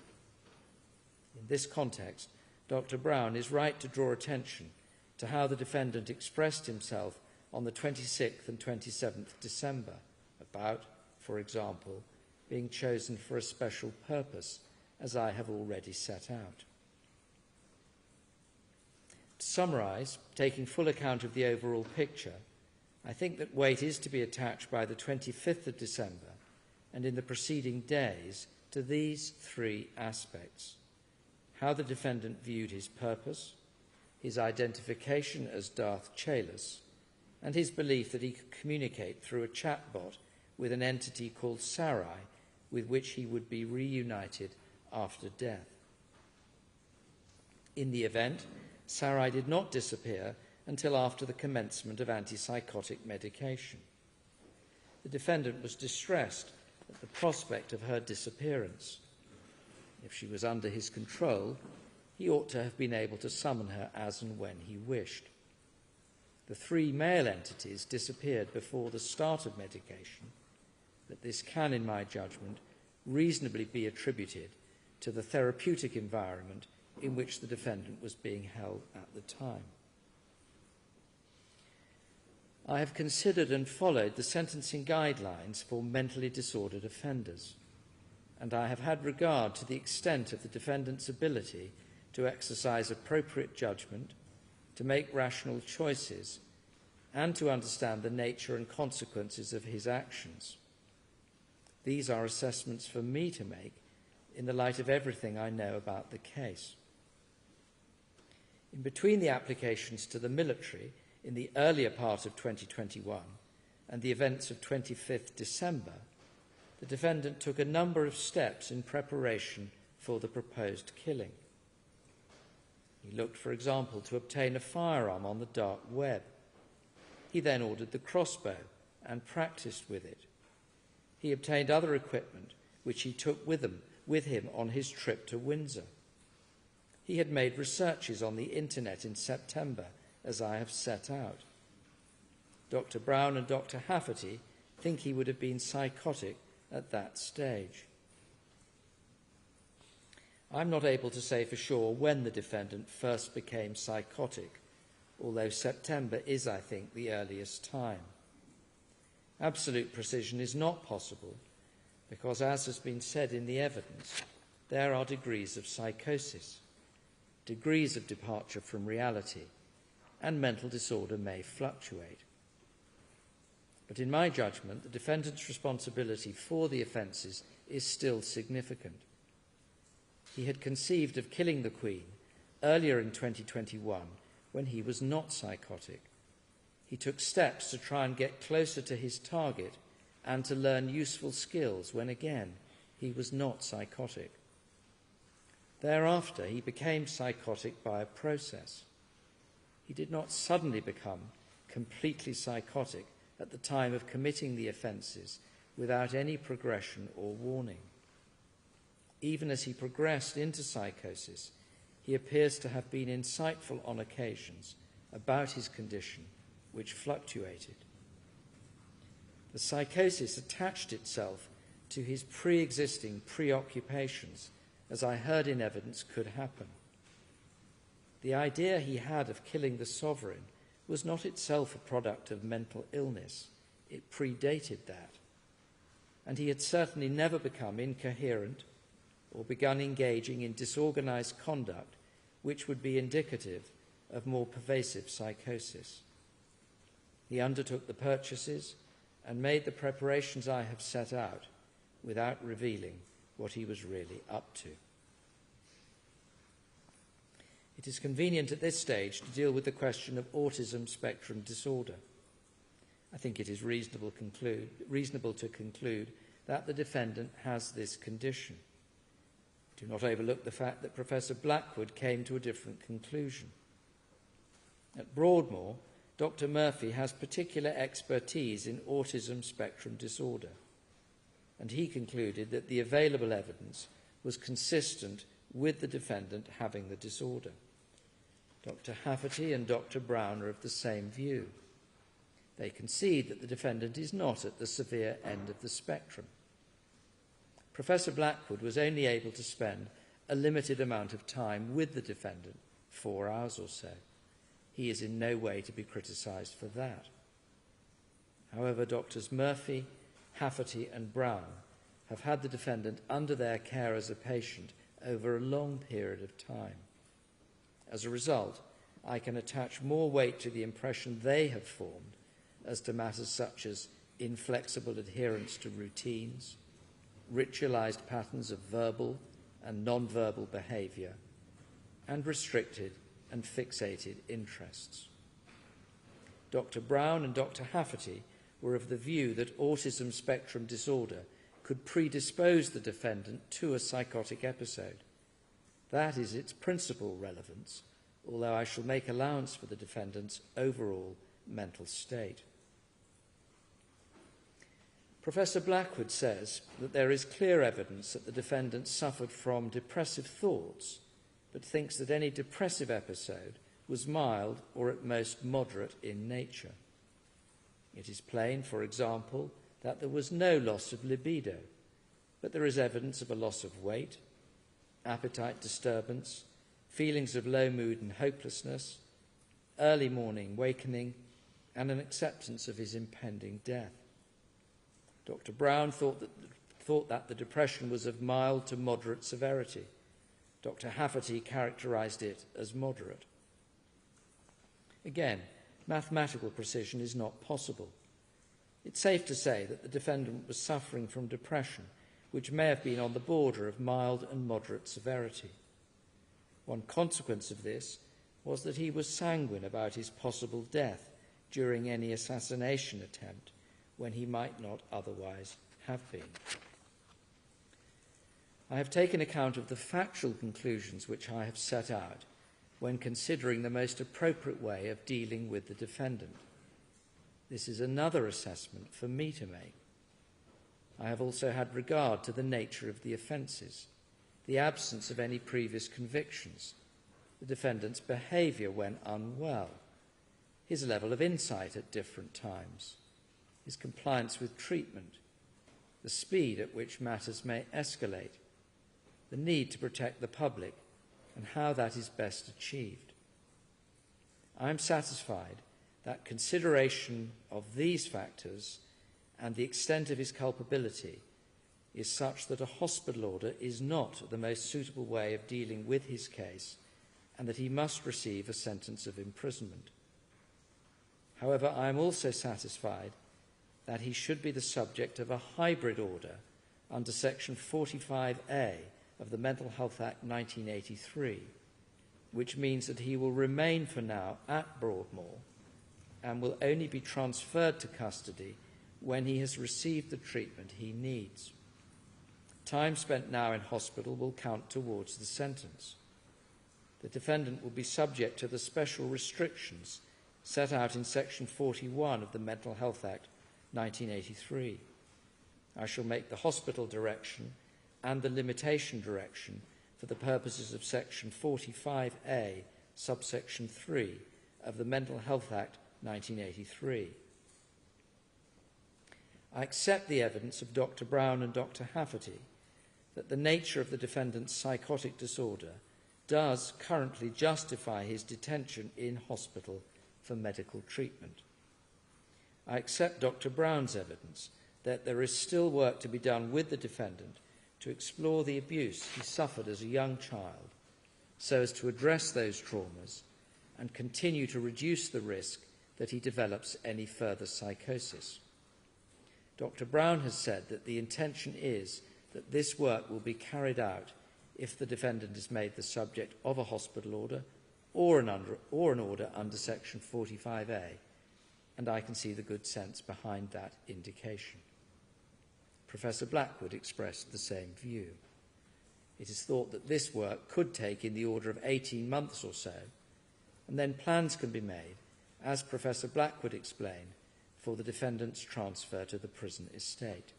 In this context, Dr. Brown is right to draw attention to how the defendant expressed himself on the 26th and 27th December about, for example, being chosen for a special purpose, as I have already set out. To summarise, taking full account of the overall picture, I think that weight is to be attached by the 25th of December and in the preceding days to these three aspects: how the defendant viewed his purpose, his identification as Darth Chalus, and his belief that he could communicate through a chatbot with an entity called Sarai, with which he would be reunited after death. In the event, Sarai did not disappear until after the commencement of antipsychotic medication. The defendant was distressed at the prospect of her disappearance. If she was under his control, he ought to have been able to summon her as and when he wished. The three male entities disappeared before the start of medication, but this can, in my judgment, reasonably be attributed to the therapeutic environment in which the defendant was being held at the time. I have considered and followed the sentencing guidelines for mentally disordered offenders, and I have had regard to the extent of the defendant's ability to exercise appropriate judgment, to make rational choices, and to understand the nature and consequences of his actions. These are assessments for me to make in the light of everything I know about the case. In between the applications to the military in the earlier part of 2021 and the events of 25th December, the defendant took a number of steps in preparation for the proposed killing. He looked, for example, to obtain a firearm on the dark web. He then ordered the crossbow and practiced with it. He obtained other equipment which he took with him on his trip to Windsor. He had made researches on the internet in September, as I have set out. Dr. Brown and Dr. Hafferty think he would have been psychotic at that stage. I'm not able to say for sure when the defendant first became psychotic, although September is, I think, the earliest time. Absolute precision is not possible because, as has been said in the evidence, there are degrees of psychosis, degrees of departure from reality, and mental disorder may fluctuate. But in my judgment, the defendant's responsibility for the offences is still significant. He had conceived of killing the Queen earlier in 2021 when he was not psychotic. He took steps to try and get closer to his target and to learn useful skills when, again, he was not psychotic. Thereafter, he became psychotic by a process. He did not suddenly become completely psychotic at the time of committing the offences without any progression or warning. Even as he progressed into psychosis, he appears to have been insightful on occasions about his condition, which fluctuated. The psychosis attached itself to his pre-existing preoccupations, as I heard in evidence could happen. The idea he had of killing the sovereign was not itself a product of mental illness. It predated that. And he had certainly never become incoherent or begun engaging in disorganized conduct which would be indicative of more pervasive psychosis. He undertook the purchases and made the preparations I have set out without revealing what he was really up to. It is convenient at this stage to deal with the question of autism spectrum disorder. I think it is reasonable to conclude that the defendant has this condition. Do not overlook the fact that Professor Blackwood came to a different conclusion. At Broadmoor, Dr. Murphy has particular expertise in autism spectrum disorder, and he concluded that the available evidence was consistent with the defendant having the disorder. Dr. Hafferty and Dr. Brown are of the same view. They concede that the defendant is not at the severe end of the spectrum. Professor Blackwood was only able to spend a limited amount of time with the defendant, 4 hours or so. He is in no way to be criticised for that. However, Doctors Murphy, Hafferty and Brown have had the defendant under their care as a patient over a long period of time. As a result, I can attach more weight to the impression they have formed as to matters such as inflexible adherence to routines, ritualised patterns of verbal and non-verbal behaviour, and restricted and fixated interests. Dr. Brown and Dr. Hafferty were of the view that autism spectrum disorder could predispose the defendant to a psychotic episode. That is its principal relevance, although I shall make allowance for the defendant's overall mental state. Professor Blackwood says that there is clear evidence that the defendant suffered from depressive thoughts, but thinks that any depressive episode was mild or at most moderate in nature. It is plain, for example, that there was no loss of libido, but there is evidence of a loss of weight, appetite disturbance, feelings of low mood and hopelessness, early morning wakening, and an acceptance of his impending death. Dr. Brown thought that the depression was of mild to moderate severity. Dr. Hafferty characterised it as moderate. Again, mathematical precision is not possible. It's safe to say that the defendant was suffering from depression, which may have been on the border of mild and moderate severity. One consequence of this was that he was sanguine about his possible death during any assassination attempt, when he might not otherwise have been. I have taken account of the factual conclusions which I have set out when considering the most appropriate way of dealing with the defendant. This is another assessment for me to make. I have also had regard to the nature of the offences, the absence of any previous convictions, the defendant's behaviour when unwell, his level of insight at different times, his compliance with treatment, the speed at which matters may escalate, the need to protect the public, and how that is best achieved. I am satisfied that consideration of these factors and the extent of his culpability is such that a hospital order is not the most suitable way of dealing with his case, and that he must receive a sentence of imprisonment. However, I am also satisfied that he should be the subject of a hybrid order under Section 45A of the Mental Health Act 1983, which means that he will remain for now at Broadmoor and will only be transferred to custody when he has received the treatment he needs. Time spent now in hospital will count towards the sentence. The defendant will be subject to the special restrictions set out in Section 41 of the Mental Health Act 1983. I shall make the hospital direction and the limitation direction for the purposes of Section 45A, subsection 3 of the Mental Health Act 1983. I accept the evidence of Dr. Brown and Dr. Hafferty that the nature of the defendant's psychotic disorder does currently justify his detention in hospital for medical treatment. I accept Dr. Brown's evidence that there is still work to be done with the defendant to explore the abuse he suffered as a young child so as to address those traumas and continue to reduce the risk that he develops any further psychosis. Dr. Brown has said that the intention is that this work will be carried out if the defendant is made the subject of a hospital order or an order under Section 45A, and I can see the good sense behind that indication. Professor Blackwood expressed the same view. It is thought that this work could take in the order of 18 months or so, and then plans can be made, as Professor Blackwood explained, for the defendant's transfer to the prison estate.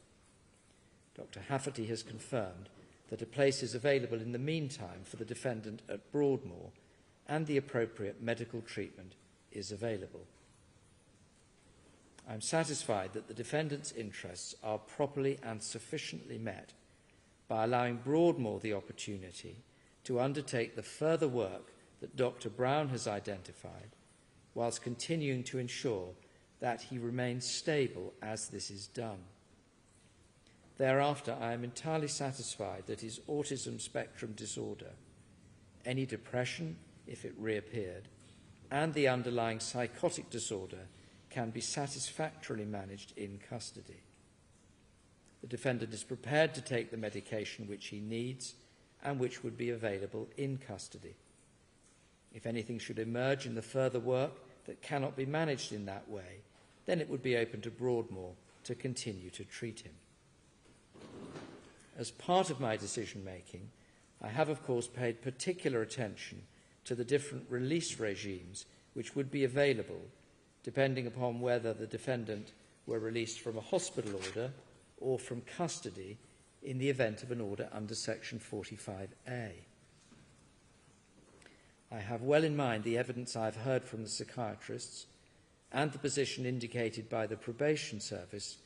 Dr. Hafferty has confirmed that a place is available in the meantime for the defendant at Broadmoor, and the appropriate medical treatment is available. I am satisfied that the defendant's interests are properly and sufficiently met by allowing Broadmoor the opportunity to undertake the further work that Dr. Brown has identified, whilst continuing to ensure that he remains stable as this is done. Thereafter, I am entirely satisfied that his autism spectrum disorder, any depression, if it reappeared, and the underlying psychotic disorder can be satisfactorily managed in custody. The defendant is prepared to take the medication which he needs and which would be available in custody. If anything should emerge in the further work that cannot be managed in that way, then it would be open to Broadmoor to continue to treat him. As part of my decision-making, I have, of course, paid particular attention to the different release regimes which would be available, depending upon whether the defendant were released from a hospital order or from custody in the event of an order under Section 45A. I have well in mind the evidence I have heard from the psychiatrists and the position indicated by the probation service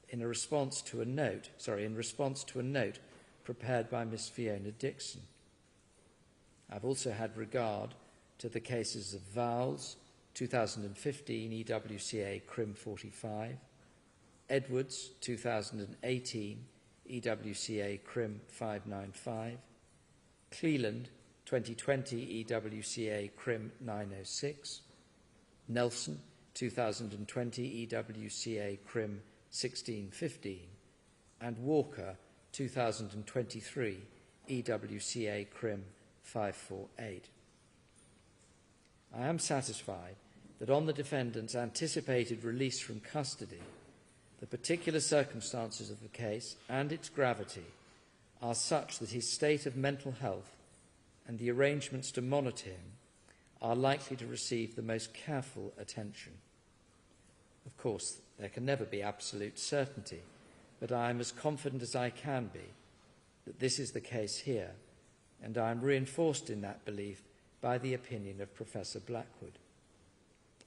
in response to a note prepared by Miss Fiona Dixon. I've also had regard to the cases of Vowles, 2015 EWCA Crim 45, Edwards, 2018 EWCA Crim 595, Cleland, 2020 EWCA Crim 906, Nelson, 2020 EWCA Crim 1615, and Walker, 2023 EWCA Crim 548. I am satisfied that on the defendant's anticipated release from custody, the particular circumstances of the case and its gravity are such that his state of mental health and the arrangements to monitor him are likely to receive the most careful attention. Of course, there can never be absolute certainty, but I am as confident as I can be that this is the case here, and I am reinforced in that belief by the opinion of Professor Blackwood.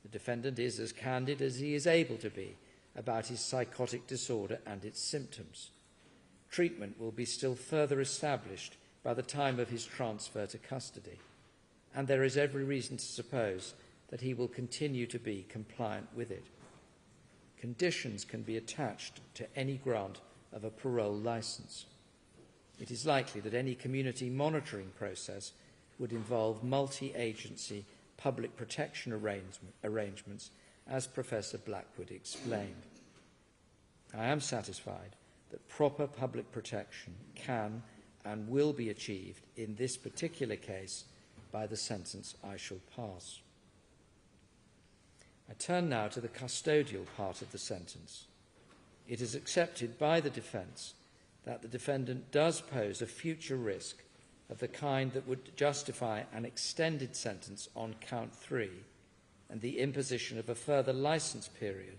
The defendant is as candid as he is able to be about his psychotic disorder and its symptoms. Treatment will be still further established by the time of his transfer to custody, and there is every reason to suppose that he will continue to be compliant with it. Conditions can be attached to any grant of a parole licence. It is likely that any community monitoring process would involve multi-agency public protection arrangements, as Professor Blackwood explained. I am satisfied that proper public protection can and will be achieved in this particular case by the sentence I shall pass. I turn now to the custodial part of the sentence. It is accepted by the defence that the defendant does pose a future risk of the kind that would justify an extended sentence on count 3 and the imposition of a further licence period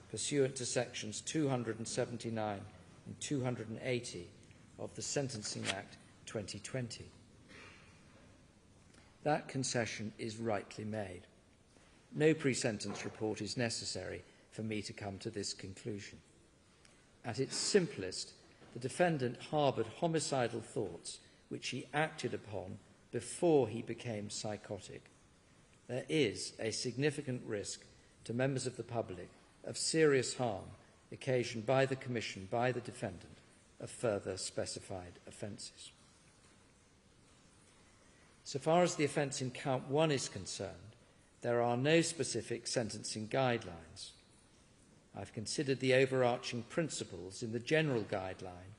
pursuant to sections 279 and 280 of the Sentencing Act 2020. That concession is rightly made. No pre-sentence report is necessary for me to come to this conclusion. At its simplest, the defendant harboured homicidal thoughts which he acted upon before he became psychotic. There is a significant risk to members of the public of serious harm occasioned by the commission by the defendant of further specified offences. So far as the offence in count 1 is concerned, There are no specific sentencing guidelines. I've considered the overarching principles in the general guideline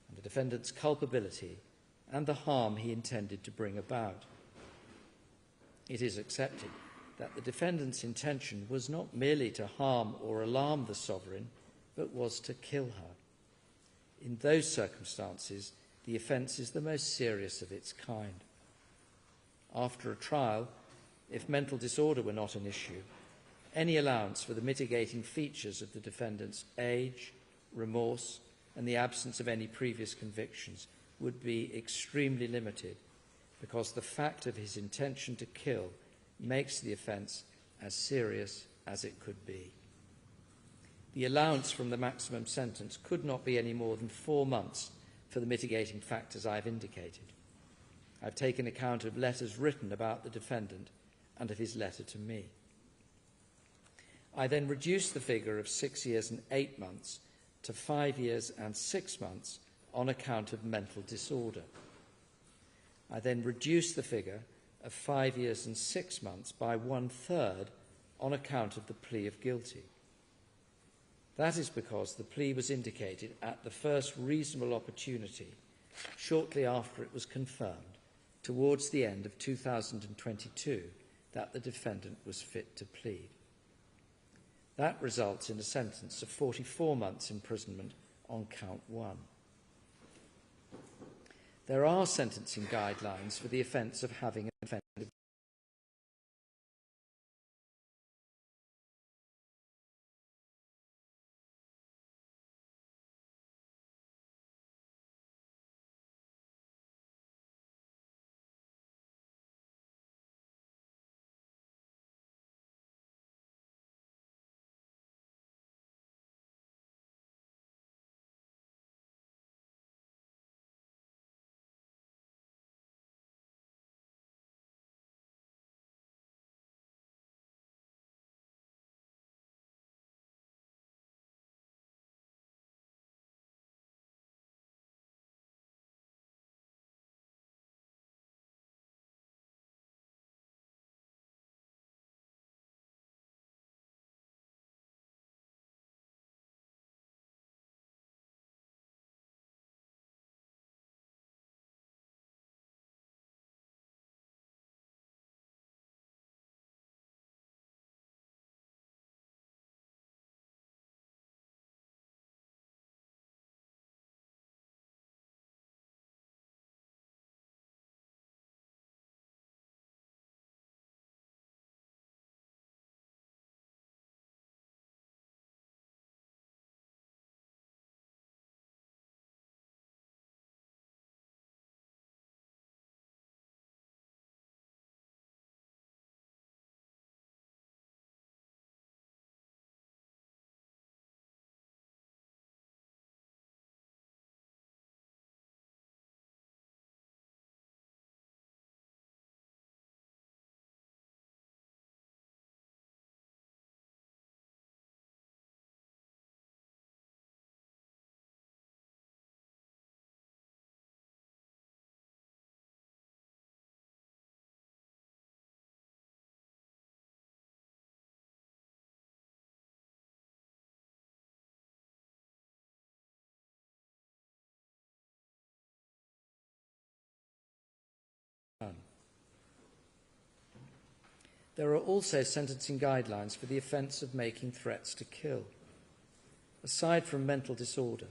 and the defendant's culpability and the harm he intended to bring about. It is accepted that the defendant's intention was not merely to harm or alarm the sovereign, but was to kill her. In those circumstances, the offence is the most serious of its kind. After a trial, if mental disorder were not an issue, any allowance for the mitigating features of the defendant's age, remorse, and the absence of any previous convictions would be extremely limited, because the fact of his intention to kill makes the offence as serious as it could be. The allowance from the maximum sentence could not be any more than 4 months for the mitigating factors I have indicated. I have taken account of letters written about the defendant and of his letter to me. I then reduced the figure of 6 years and 8 months to 5 years and 6 months on account of mental disorder. I then reduced the figure of 5 years and 6 months by 1/3 on account of the plea of guilty. That is because the plea was indicated at the first reasonable opportunity, shortly after it was confirmed, towards the end of 2022, that the defendant was fit to plead. That results in a sentence of 44 months imprisonment on count 1. There are sentencing guidelines for the offence of having offended. There are also sentencing guidelines for the offence of making threats to kill. Aside from mental disorder,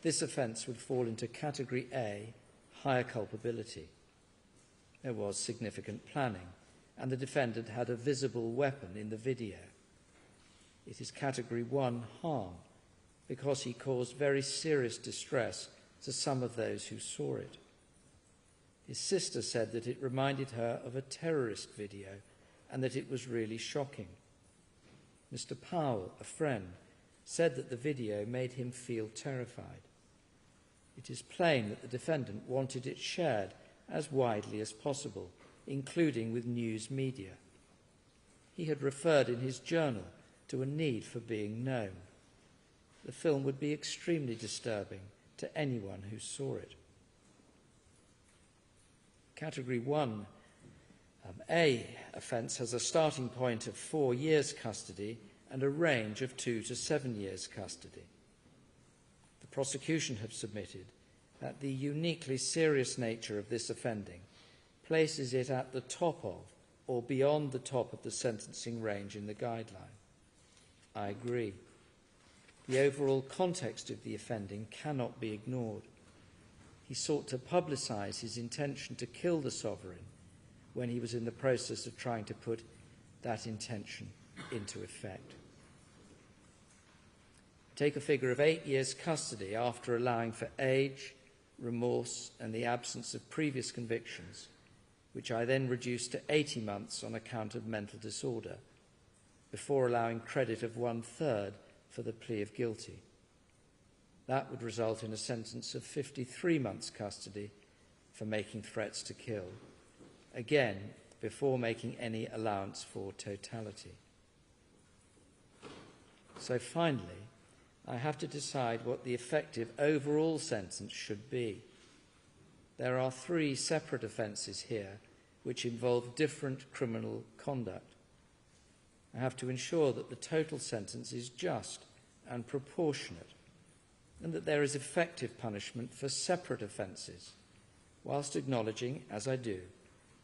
this offence would fall into Category A, higher culpability. There was significant planning, and the defendant had a visible weapon in the video. It is Category 1, harm, because he caused very serious distress to some of those who saw it. His sister said that it reminded her of a terrorist video and that it was really shocking. Mr. Powell, a friend, said that the video made him feel terrified. It is plain that the defendant wanted it shared as widely as possible, including with news media. He had referred in his journal to a need for being known. The film would be extremely disturbing to anyone who saw it. Category 1 A offence has a starting point of 4 years custody and a range of 2 to 7 years custody. The prosecution have submitted that the uniquely serious nature of this offending places it at the top of or beyond the top of the sentencing range in the guideline. I agree. The overall context of the offending cannot be ignored. He sought to publicise his intention to kill the sovereign when he was in the process of trying to put that intention into effect. Take a figure of 8 years custody after allowing for age, remorse and the absence of previous convictions, which I then reduced to 80 months on account of mental disorder, before allowing credit of 1/3 for the plea of guilty. That would result in a sentence of 53 months custody for making threats to kill, again before making any allowance for totality. So finally, I have to decide what the effective overall sentence should be. There are 3 separate offences here which involve different criminal conduct. I have to ensure that the total sentence is just and proportionate, and that there is effective punishment for separate offences, whilst acknowledging, as I do,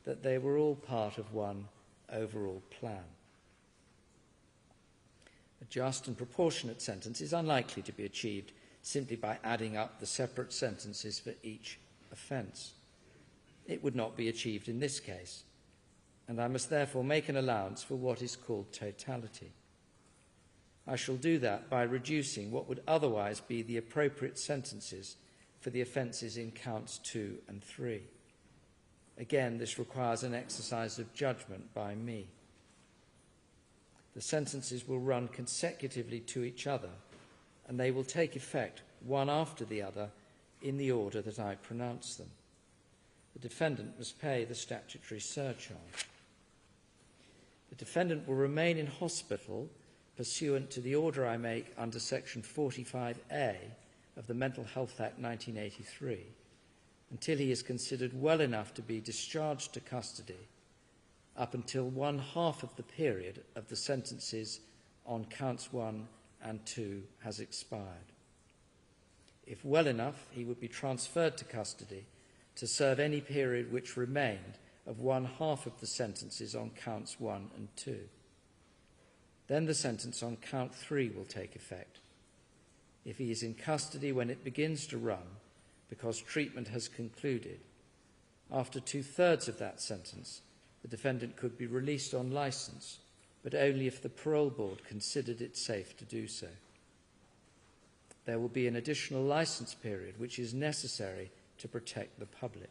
that they were all part of one overall plan. A just and proportionate sentence is unlikely to be achieved simply by adding up the separate sentences for each offence. It would not be achieved in this case, and I must therefore make an allowance for what is called totality. I shall do that by reducing what would otherwise be the appropriate sentences for the offences in counts 2 and 3. Again, this requires an exercise of judgment by me. The sentences will run consecutively to each other, and they will take effect one after the other in the order that I pronounce them. The defendant must pay the statutory surcharge. The defendant will remain in hospital pursuant to the order I make under Section 45A of the Mental Health Act 1983 until he is considered well enough to be discharged to custody, up until 1/2 of the period of the sentences on counts 1 and 2 has expired. If well enough, he would be transferred to custody to serve any period which remained of 1/2 of the sentences on counts 1 and 2. Then the sentence on count 3 will take effect. If he is in custody when it begins to run, because treatment has concluded, after 2/3 of that sentence, the defendant could be released on licence, but only if the parole board considered it safe to do so. There will be an additional licence period which is necessary to protect the public.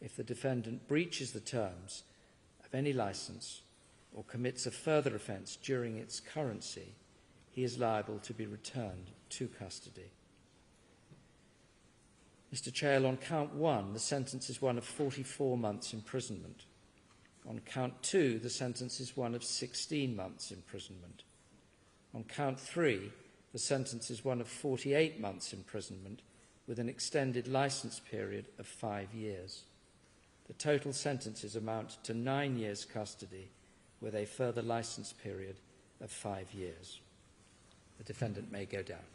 If the defendant breaches the terms of any licence or commits a further offence during its currency, he is liable to be returned to custody. Mr. Chair, on count 1, the sentence is one of 44 months imprisonment. On count 2, the sentence is one of 16 months imprisonment. On count 3, the sentence is one of 48 months imprisonment with an extended licence period of 5 years. The total sentences amount to 9 years custody with a further licence period of 5 years. The defendant may go down.